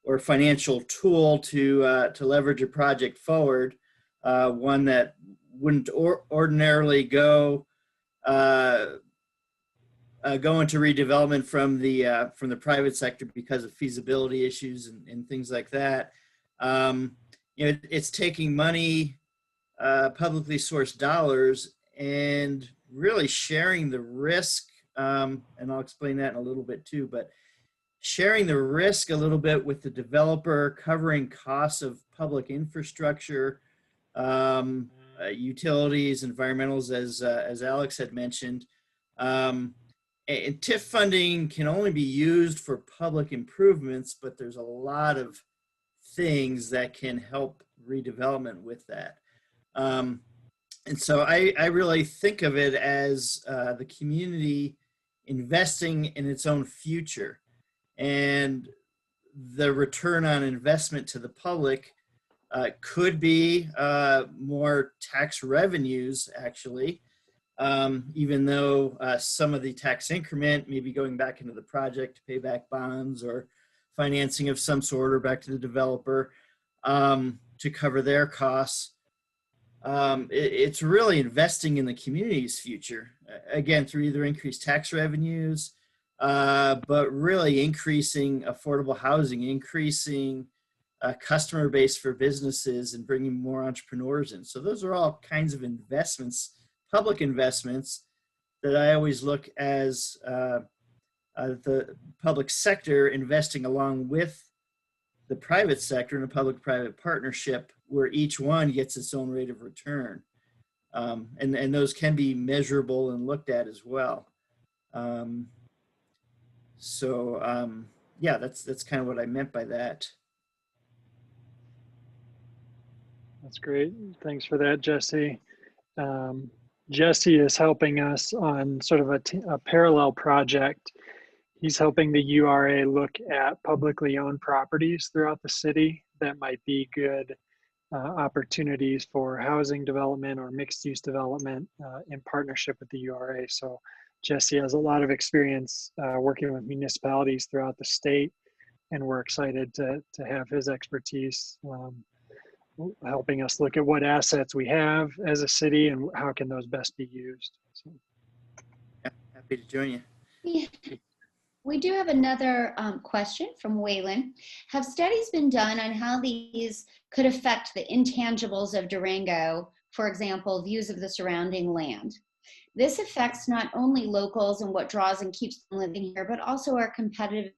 or financial tool to leverage a project forward, one that wouldn't ordinarily go into redevelopment from the private sector because of feasibility issues and things like that. It's taking money, publicly sourced dollars, and really sharing the risk. And I'll explain that in a little bit too, but sharing the risk a little bit with the developer, covering costs of public infrastructure, utilities, environmentals, as Alex had mentioned. And TIF funding can only be used for public improvements, but there's a lot of things that can help redevelopment with that. And so I really think of it as the community investing in its own future, and the return on investment to the public could be more tax revenues, actually, even though some of the tax increment may be going back into the project to pay back bonds or financing of some sort, or back to the developer to cover their costs. It's really investing in the community's future, again, through either increased tax revenues, but really increasing affordable housing, increasing customer base for businesses, and bringing more entrepreneurs in. So those are all kinds of investments, public investments, that I always look as the public sector investing along with the private sector in a public-private partnership, where each one gets its own rate of return. And those can be measurable and looked at as well. Yeah, that's kind of what I meant by that. That's great. Thanks for that, Jesse. Jesse is helping us on sort of a parallel project. He's helping the URA look at publicly owned properties throughout the city that might be good opportunities for housing development or mixed use development in partnership with the URA. So Jesse has a lot of experience working with municipalities throughout the state, and we're excited to have his expertise helping us look at what assets we have as a city and how can those best be used. So. Yeah, happy to join you. Yeah. We do have another question from Waylon. Have studies been done on how these could affect the intangibles of Durango, for example, views of the surrounding land? This affects not only locals and what draws and keeps them living here, but also our competitive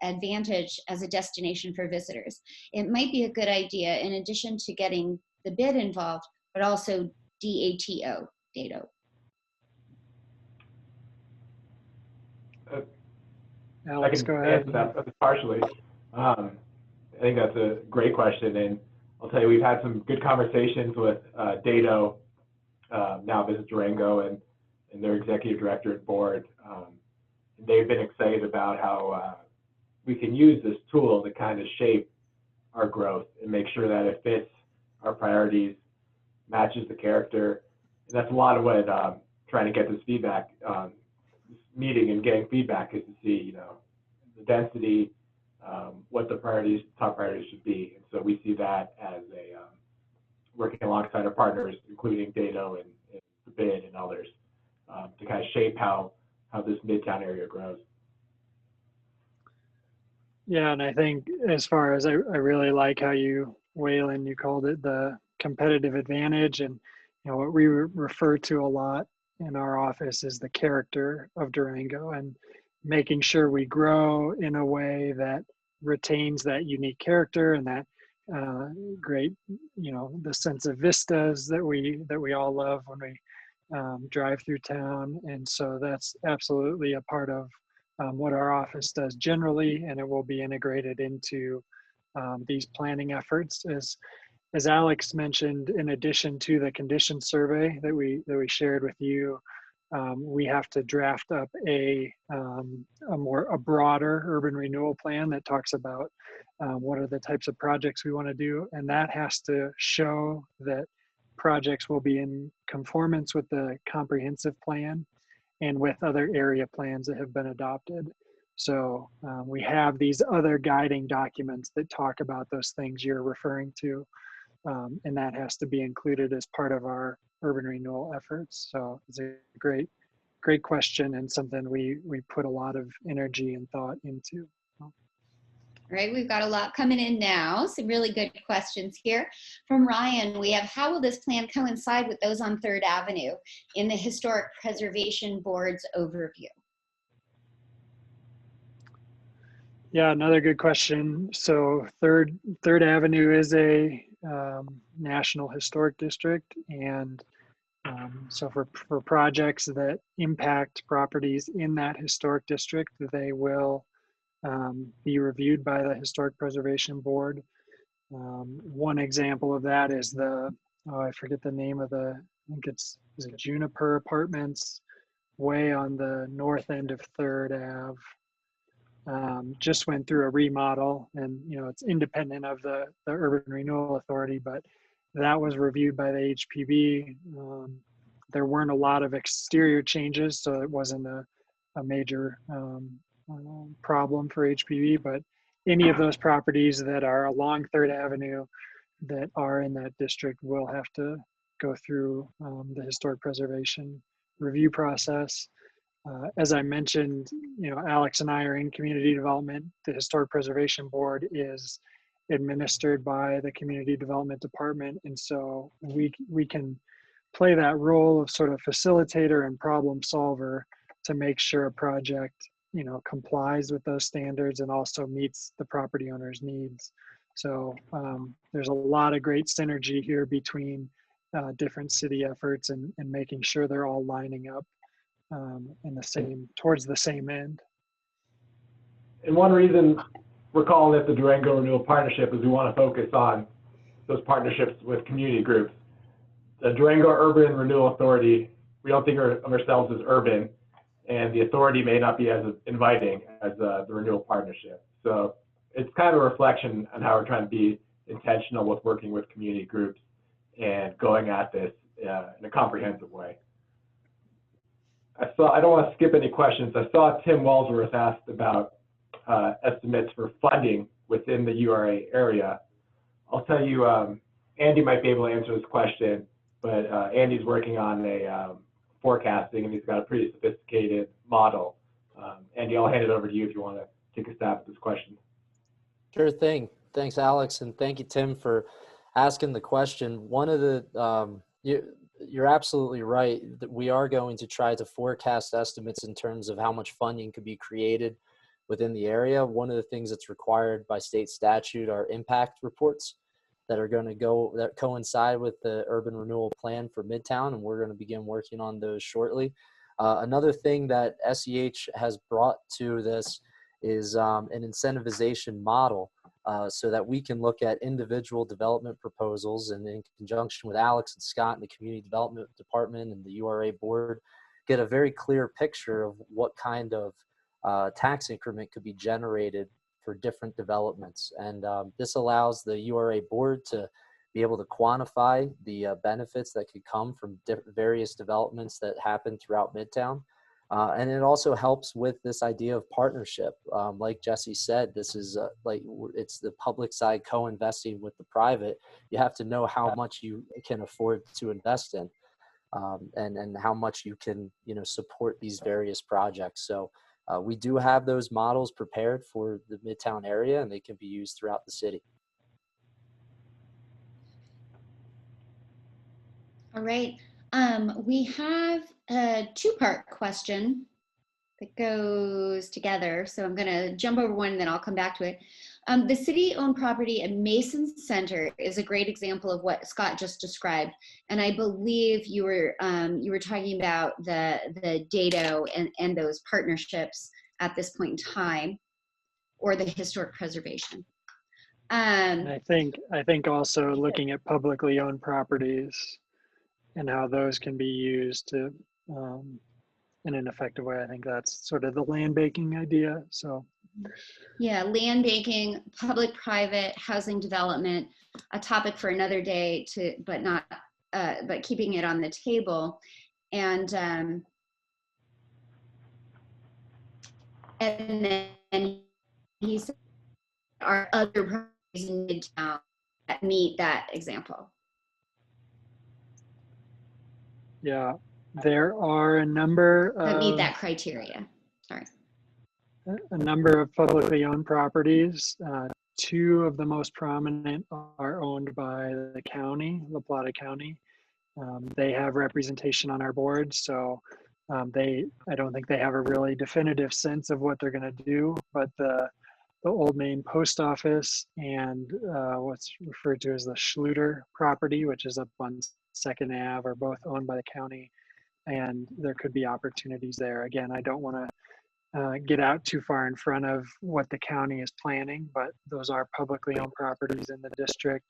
advantage as a destination for visitors. It might be a good idea, in addition to getting the bid involved, but also DATO, data. Alex, go ahead. I can answer that partially. I think that's a great question, and I'll tell you, we've had some good conversations with DATO, now Visit Durango, and their executive director and board. They've been excited about how we can use this tool to kind of shape our growth and make sure that it fits our priorities, matches the character. And that's a lot of what trying to get this feedback, this meeting and getting feedback, is to see, the density, what the top priorities should be. And so we see that as a working alongside our partners, including DATO and the bid and others, to kind of shape how this Midtown area grows. Yeah, and I think as far as I really like how you, Waylon, you called it the competitive advantage, and what we refer to a lot in our office is the character of Durango, and making sure we grow in a way that retains that unique character and that great, the sense of vistas that we all love when we drive through town. And so that's absolutely a part of what our office does generally, and it will be integrated into these planning efforts. As Alex mentioned, in addition to the condition survey that we shared with you, we have to draft up a broader urban renewal plan that talks about what are the types of projects we want to do, and that has to show that projects will be in conformance with the comprehensive plan and with other area plans that have been adopted. So we have these other guiding documents that talk about those things you're referring to, and that has to be included as part of our urban renewal efforts. So it's a great question, and something we put a lot of energy and thought into. All right, we've got a lot coming in now. Some really good questions here. From Ryan, we have, how will this plan coincide with those on 3rd Avenue in the Historic Preservation Board's overview? Yeah, another good question. So Third Avenue is a National Historic District, and so for projects that impact properties in that historic district, they will be reviewed by the Historic Preservation Board. One example of that is I forget the name of I think is it Juniper Apartments, way on the north end of 3rd Ave. Just went through a remodel, and it's independent of the Urban Renewal Authority, but that was reviewed by the HPB. There weren't a lot of exterior changes, so it wasn't a major problem for HPV, but any of those properties that are along 3rd Avenue that are in that district will have to go through the historic preservation review process. As I mentioned, Alex and I are in community development. The Historic Preservation Board is administered by the Community Development Department, and so we can play that role of sort of facilitator and problem solver to make sure a project complies with those standards and also meets the property owner's needs. So there's a lot of great synergy here between different city efforts and making sure they're all lining up towards the same end. And one reason we're calling it the Durango Renewal Partnership is we want to focus on those partnerships with community groups. The Durango Urban Renewal Authority, we don't think of ourselves as urban, and the authority may not be as inviting as the Renewal Partnership. So it's kind of a reflection on how we're trying to be intentional with working with community groups and going at this in a comprehensive way. I don't want to skip any questions. I saw Tim Walsworth asked about estimates for funding within the URA area. I'll tell you, Andy might be able to answer this question, but Andy's working on a forecasting, and he's got a pretty sophisticated model. Andy, I'll hand it over to you if you want to take a stab at this question. Sure thing. Thanks, Alex, and thank you, Tim, for asking the question. One of the you're absolutely right that we are going to try to forecast estimates in terms of how much funding could be created within the area. One of the things that's required by state statute are impact reports that are going to that coincide with the urban renewal plan for Midtown, and we're going to begin working on those shortly. Another thing that SEH has brought to this is an incentivization model, so that we can look at individual development proposals, and in conjunction with Alex and Scott in the Community Development Department and the URA board, get a very clear picture of what kind of tax increment could be generated for different developments. And this allows the URA board to be able to quantify the benefits that could come from various developments that happen throughout Midtown. And it also helps with this idea of partnership. Like Jesse said, this is it's the public side co-investing with the private. You have to know how much you can afford to invest in, and how much you can support these various projects. So we do have those models prepared for the Midtown area, and they can be used throughout the city. All right. We have a two-part question that goes together. So I'm going to jump over one and then I'll come back to it. The city-owned property at Mason Center is a great example of what Scott just described. And I believe you were talking about the Dado and those partnerships at this point in time, or the historic preservation. I think also looking at publicly owned properties and how those can be used to in an effective way. I think that's sort of the land banking idea. So yeah, land banking, public-private housing development, a topic for another day, but not but keeping it on the table. And then he said, are other properties in Midtown that meet that example? Yeah, there are a number That meet of that criteria. Sorry. a number of publicly owned properties. Two of the most prominent are owned by the county, La Plata County. They have representation on our board, so I don't think they have a really definitive sense of what they're going to do, but the Old Main Post Office and what's referred to as the Schluter property, which is up on Second Ave, are both owned by the county, and there could be opportunities there. Again, I don't want to get out too far in front of what the county is planning, but those are publicly owned properties in the district.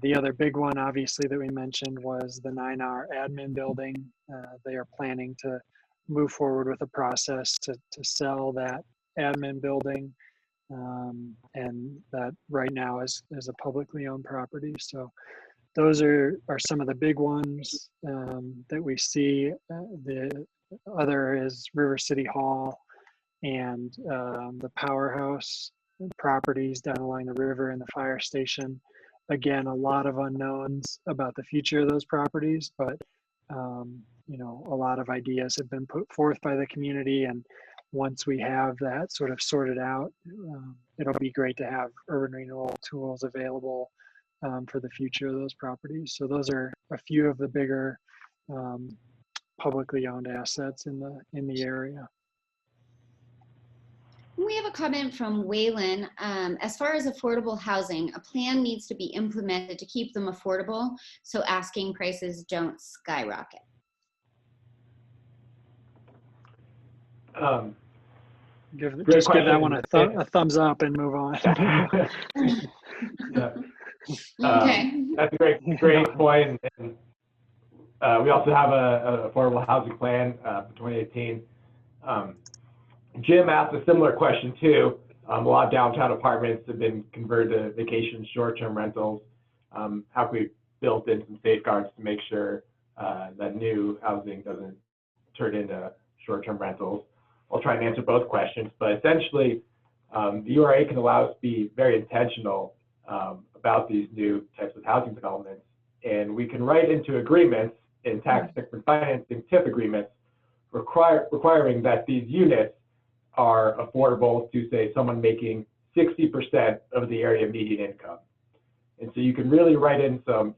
The other big one, obviously, that we mentioned was the 9R admin building. They are planning to move forward with a process to sell that admin building. And that right now is a publicly owned property. So those are some of the big ones that we see. The other is River City Hall and the Powerhouse properties down along the river and the fire station. Again, a lot of unknowns about the future of those properties, but you know, a lot of ideas have been put forth by the community, and once we have that sort of sorted out, it'll be great to have urban renewal tools available for the future of those properties. So those are a few of the bigger publicly owned assets in the area. We have a comment from Waylon. As far as affordable housing, a plan needs to be implemented to keep them affordable so asking prices don't skyrocket. Just give that one a thumbs up and move on. Yeah. Okay. That's a great point. And, we also have a affordable housing plan for 2018. Jim asked a similar question too. A lot of downtown apartments have been converted to vacation short-term rentals. Have we built in some safeguards to make sure that new housing doesn't turn into short-term rentals? I'll try and answer both questions, but essentially the URA can allow us to be very intentional about these new types of housing developments, and we can write into agreements in tax increment financing TIF agreements requiring that these units are affordable to, say, someone making 60% of the area median income. And so you can really write in some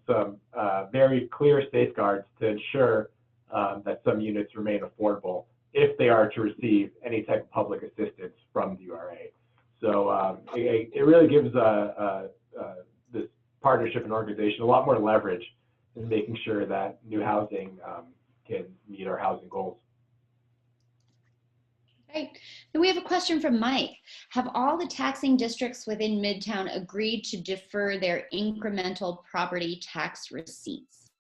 very clear safeguards to ensure that some units remain affordable if they are to receive any type of public assistance from the URA. So it really gives this partnership and organization a lot more leverage in making sure that new housing can meet our housing goals. Great. Then we have a question from Mike. Have all the taxing districts within Midtown agreed to defer their incremental property tax receipts?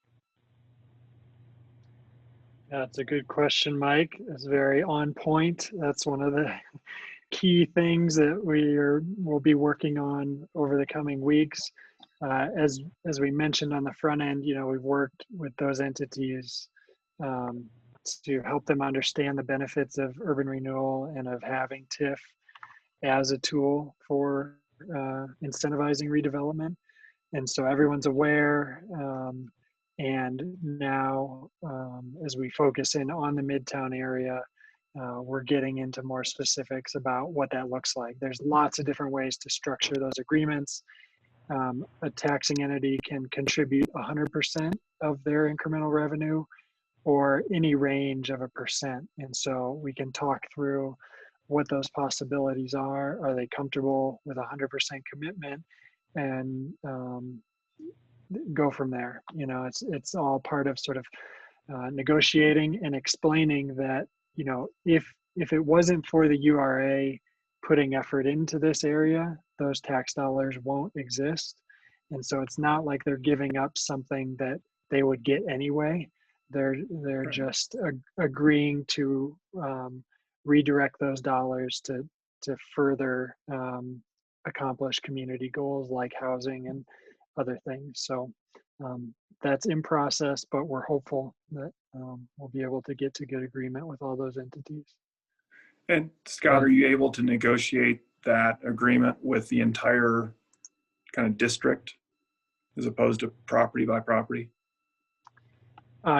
That's a good question, Mike. It's very on point. That's one of the key things that we'll be working on over the coming weeks. As we mentioned on the front end, you know, we've worked with those entities to help them understand the benefits of urban renewal and of having TIF as a tool for incentivizing redevelopment. And so everyone's aware. And now, as we focus in on the Midtown area, we're getting into more specifics about what that looks like. There's lots of different ways to structure those agreements. A taxing entity can contribute 100% of their incremental revenue or any range of 1%. And so we can talk through what those possibilities are. Are they comfortable with 100% commitment? And go from there. You know, it's all part of sort of negotiating and explaining that, you know, if it wasn't for the URA putting effort into this area, those tax dollars won't exist. And so it's not like they're giving up something that they would get anyway. They're just agreeing to redirect those dollars to further accomplish community goals like housing and other things. So that's in process, but we're hopeful that we'll be able to get to good agreement with all those entities. And Scott, are you able to negotiate that agreement with the entire kind of district as opposed to property by property?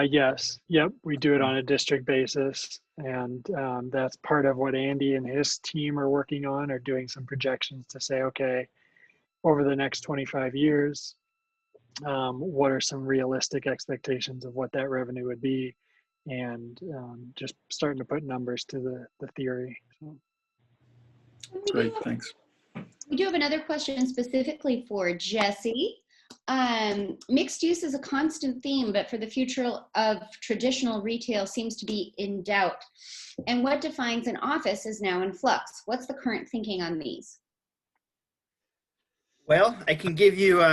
Yes, yep, we do it on a district basis, and that's part of what Andy and his team are working on, are doing some projections to say, okay, over the next 25 years, what are some realistic expectations of what that revenue would be, and just starting to put numbers to the theory. So. Great, thanks. We do have another question specifically for Jesse. Mixed use is a constant theme, but for the future of traditional retail seems to be in doubt. And what defines an office is now in flux. What's the current thinking on these? Well, I can give you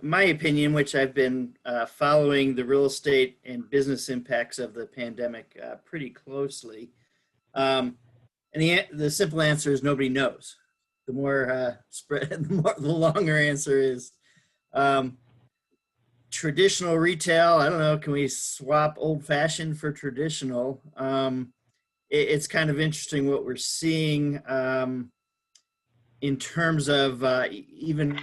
my opinion, which I've been following the real estate and business impacts of the pandemic pretty closely. And the simple answer is nobody knows. The more spread, the longer answer is traditional retail. I don't know. Can we swap old fashioned for traditional? It's kind of interesting what we're seeing in terms of even.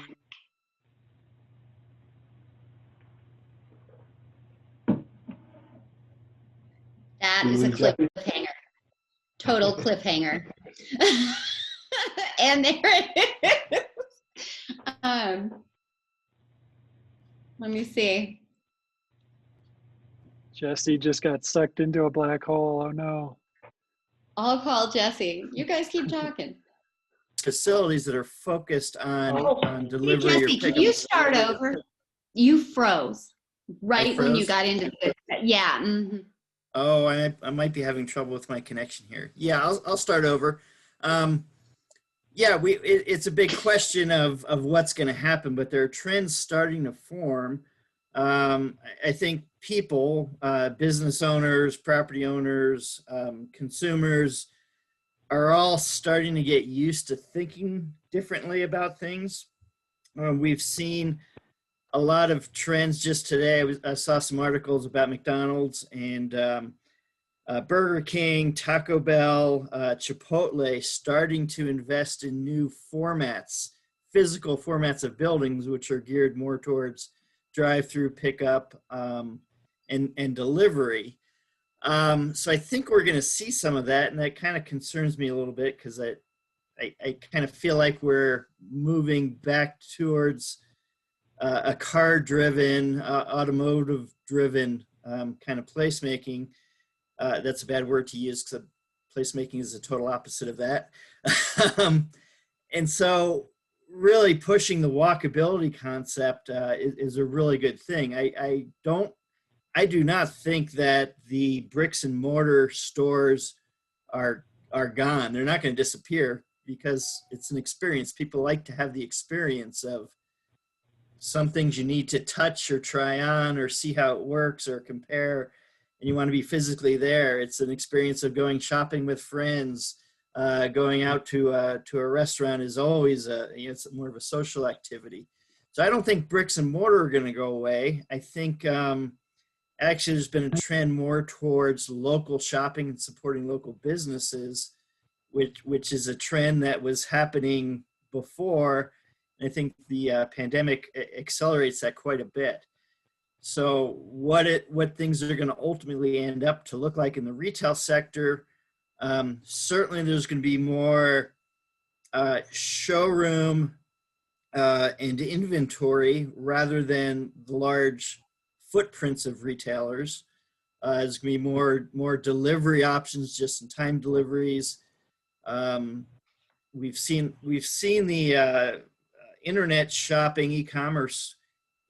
That is a cliffhanger. Total cliffhanger. And there it is. Let me see. Jesse just got sucked into a black hole. Oh no. I'll call Jesse. You guys keep talking. Facilities that are focused on delivery. Hey, or Jesse, pickup. can you start over? You froze right when you got into this. Yeah. Mm-hmm. Oh, I might be having trouble with my connection here. Yeah, I'll start over. Yeah, it's a big question of what's going to happen, but there are trends starting to form. I think people, business owners, property owners, consumers are all starting to get used to thinking differently about things. We've seen a lot of trends just today. I saw some articles about McDonald's and Burger King, Taco Bell, Chipotle starting to invest in new formats, physical formats of buildings, which are geared more towards drive-through pickup and delivery. So I think we're going to see some of that, and that kind of concerns me a little bit because I kind of feel like we're moving back towards a car-driven, automotive-driven kind of placemaking. That's a bad word to use because placemaking is the total opposite of that. And so really pushing the walkability concept is a really good thing. I do not think that the bricks and mortar stores are gone. They're not going to disappear because it's an experience. People like to have the experience of some things you need to touch or try on or see how it works or compare, and you want to be physically there. It's an experience of going shopping with friends, going out to a restaurant is always it's more of a social activity. So I don't think bricks and mortar are going to go away. I think actually there's been a trend more towards local shopping and supporting local businesses, which is a trend that was happening before. I think the pandemic accelerates that quite a bit. So what things are going to ultimately end up to look like in the retail sector, certainly there's going to be more showroom and inventory rather than the large footprints of retailers. There's going to be more delivery options, just-in-time deliveries. We've seen the internet shopping, e-commerce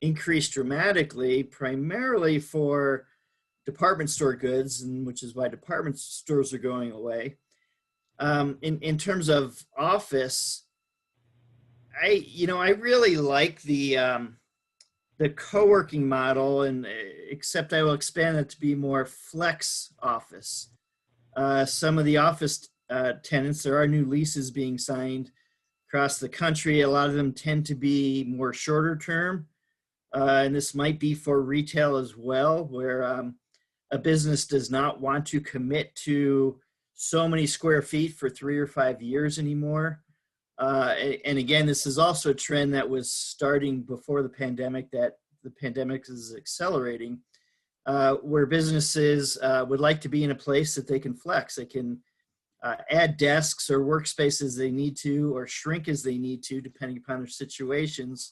increase dramatically, primarily for department store goods, and which is why department stores are going away. In terms of office, I really like the co-working model, and except I will expand it to be more flex office. Some of the office tenants, there are new leases being signed across the country. A lot of them tend to be more shorter term. and this might be for retail as well, where a business does not want to commit to so many square feet for 3 or 5 years anymore. And again, this is also a trend that was starting before the pandemic, that the pandemic is accelerating, where businesses would like to be in a place that they can flex. They can add desks or workspaces they need to, or shrink as they need to, depending upon their situations.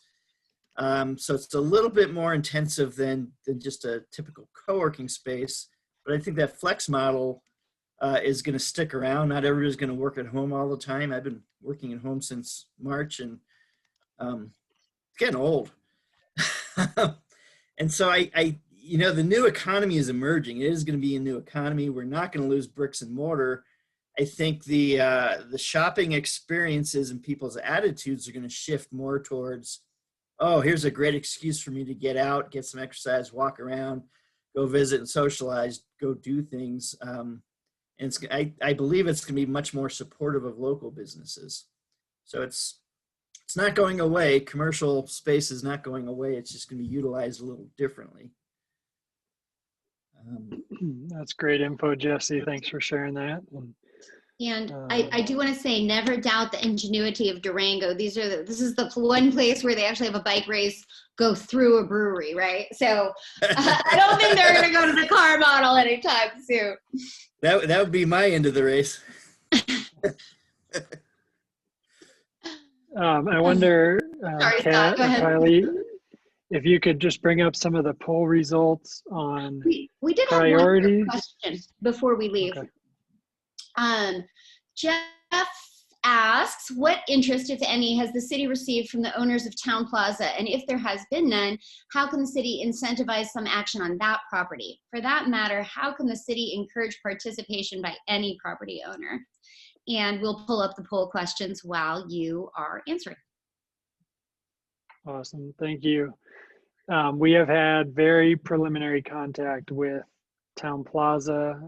So it's a little bit more intensive than just a typical co-working space. But I think that flex model is going to stick around. Not everybody's going to work at home all the time. I've been working at home since March, and it's getting old. And so you know, the new economy is emerging. It is going to be a new economy. We're not going to lose bricks and mortar. I think the shopping experiences and people's attitudes are going to shift more towards, oh, here's a great excuse for me to get out, get some exercise, walk around, go visit and socialize, go do things. And I believe it's going to be much more supportive of local businesses. So it's not going away. Commercial space is not going away. It's just going to be utilized a little differently. That's great info, Jesse. Thanks for sharing that. And I do want to say, never doubt the ingenuity of Durango. This is the one place where they actually have a bike race go through a brewery, right? So I don't think they're going to go to the car model anytime soon. That would be my end of the race. I wonder, Sorry, Kat Scott, go and ahead. Kylie, if you could just bring up some of the poll results on We did priorities. have one question before we leave. Okay. Jeff asks, what interest, if any, has the city received from the owners of Town Plaza? And if there has been none, how can the city incentivize some action on that property? For that matter, how can the city encourage participation by any property owner? And we'll pull up the poll questions while you are answering. Awesome. Thank you. We have had very preliminary contact with Town Plaza,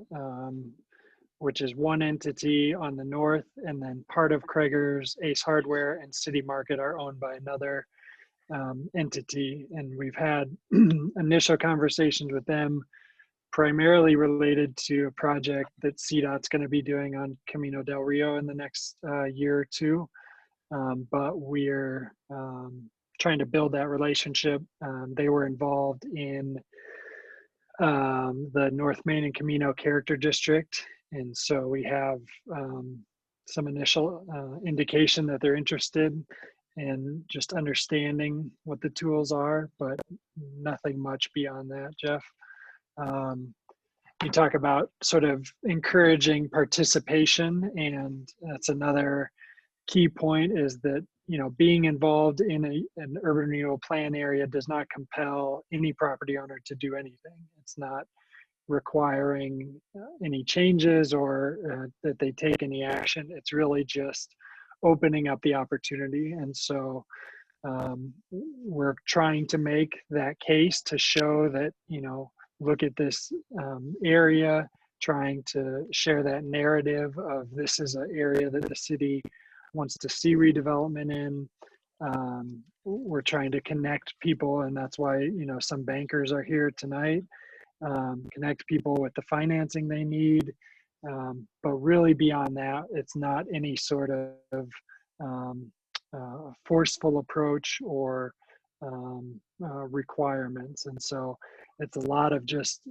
which is one entity on the north, and then part of Krager's, Ace Hardware, and City Market are owned by another entity. And we've had initial conversations with them, primarily related to a project that CDOT's going to be doing on Camino del Rio in the next year or two. But we're trying to build that relationship. They were involved in the North Main and Camino Character District. And so we have some initial indication that they're interested in just understanding what the tools are, but nothing much beyond that, Jeff. You talk about sort of encouraging participation, and that's another key point, is that, you know, being involved in an urban renewal plan area does not compel any property owner to do anything. It's not requiring any changes or that they take any action. It's really just opening up the opportunity. And so we're trying to make that case to show that, you know, look at this area, trying to share that narrative of this is an area that the city wants to see redevelopment in. We're trying to connect people, and that's why, you know, some bankers are here tonight. Connect people with the financing they need. But really beyond that, it's not any sort of forceful approach or requirements. And so it's a lot of just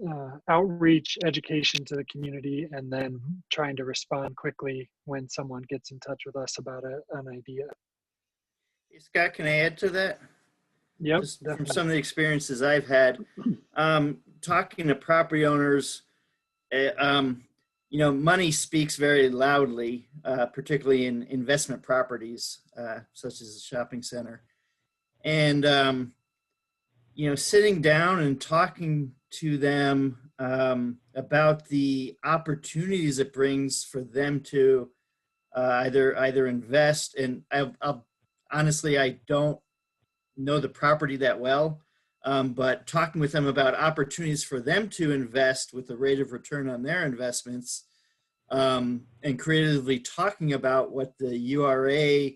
outreach, education to the community, and then trying to respond quickly when someone gets in touch with us about an idea. Hey, Scott, can I add to that? Yep, Just definitely. from some of the experiences I've had, talking to property owners, you know, money speaks very loudly, particularly in investment properties, such as a shopping center. And, you know, sitting down and talking to them about the opportunities it brings for them to either invest, and I'll honestly, I don't know the property that well, but talking with them about opportunities for them to invest with the rate of return on their investments, and creatively talking about what the URA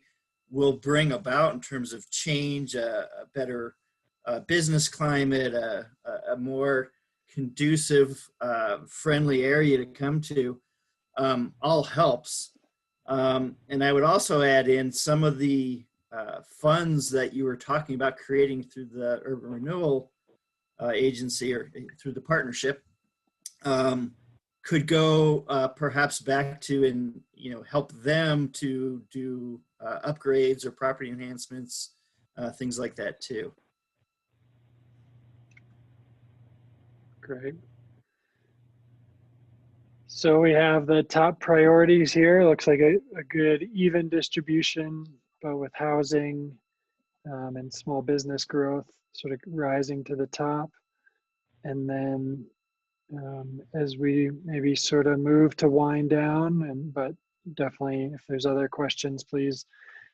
will bring about in terms of change, a better business climate, a more conducive, friendly area to come to, all helps. And I would also add in some of the funds that you were talking about creating through the Urban Renewal Agency or through the partnership, could go perhaps back to and help them to do upgrades or property enhancements, things like that too. Great. So we have the top priorities here. Looks like a good even distribution, but with housing and small business growth sort of rising to the top. And then as we maybe sort of move to wind down, but definitely if there's other questions, please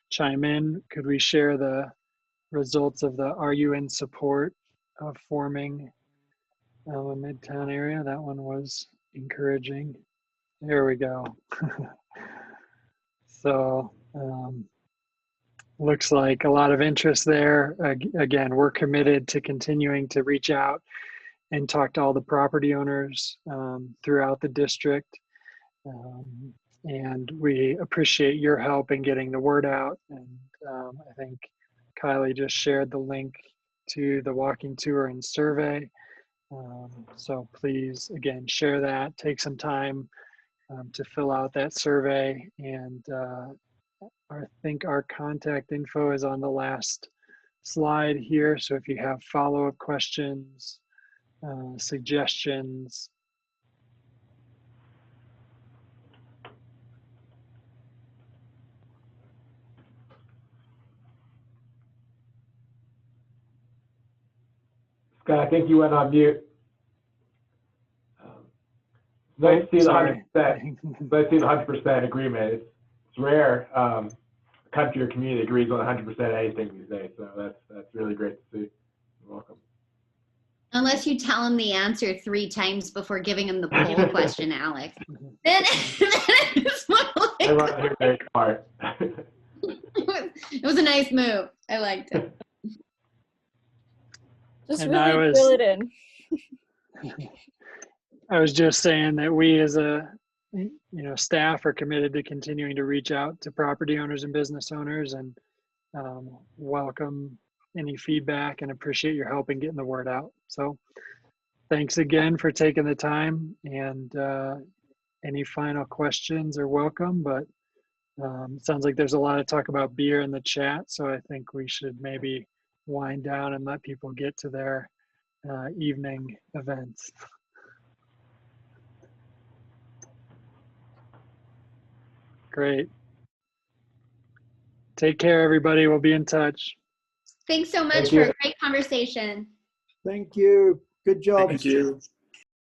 chime in. Could we share the results of the Are You in Support of forming a Midtown area? That one was encouraging. There we go. So looks like a lot of interest there. Again, we're committed to continuing to reach out and talk to all the property owners throughout the district. And we appreciate your help in getting the word out. And I think Kylie just shared the link to the walking tour and survey. So please, again, share that, take some time to fill out that survey. And I think our contact info is on the last slide here. So if you have follow-up questions, suggestions. Scott, I think you went on mute. Nice to see the 100%. Nice to see the 100% agreement. It's rare. A country or community agrees on 100% anything these days, so that's really great to see. You're welcome. Unless you tell him the answer 3 times before giving him the poll question, Alex. Then it's You're very smart. it was a nice move. I liked it. Just And really fill it in. I was just saying that we as a staff are committed to continuing to reach out to property owners and business owners and welcome any feedback and appreciate your help in getting the word out. So thanks again for taking the time, and any final questions are welcome, but it sounds like there's a lot of talk about beer in the chat, so I think we should maybe wind down and let people get to their evening events. Great. Take care, everybody. We'll be in touch. Thanks so much for a great conversation. Thank you. Good job. Thank you.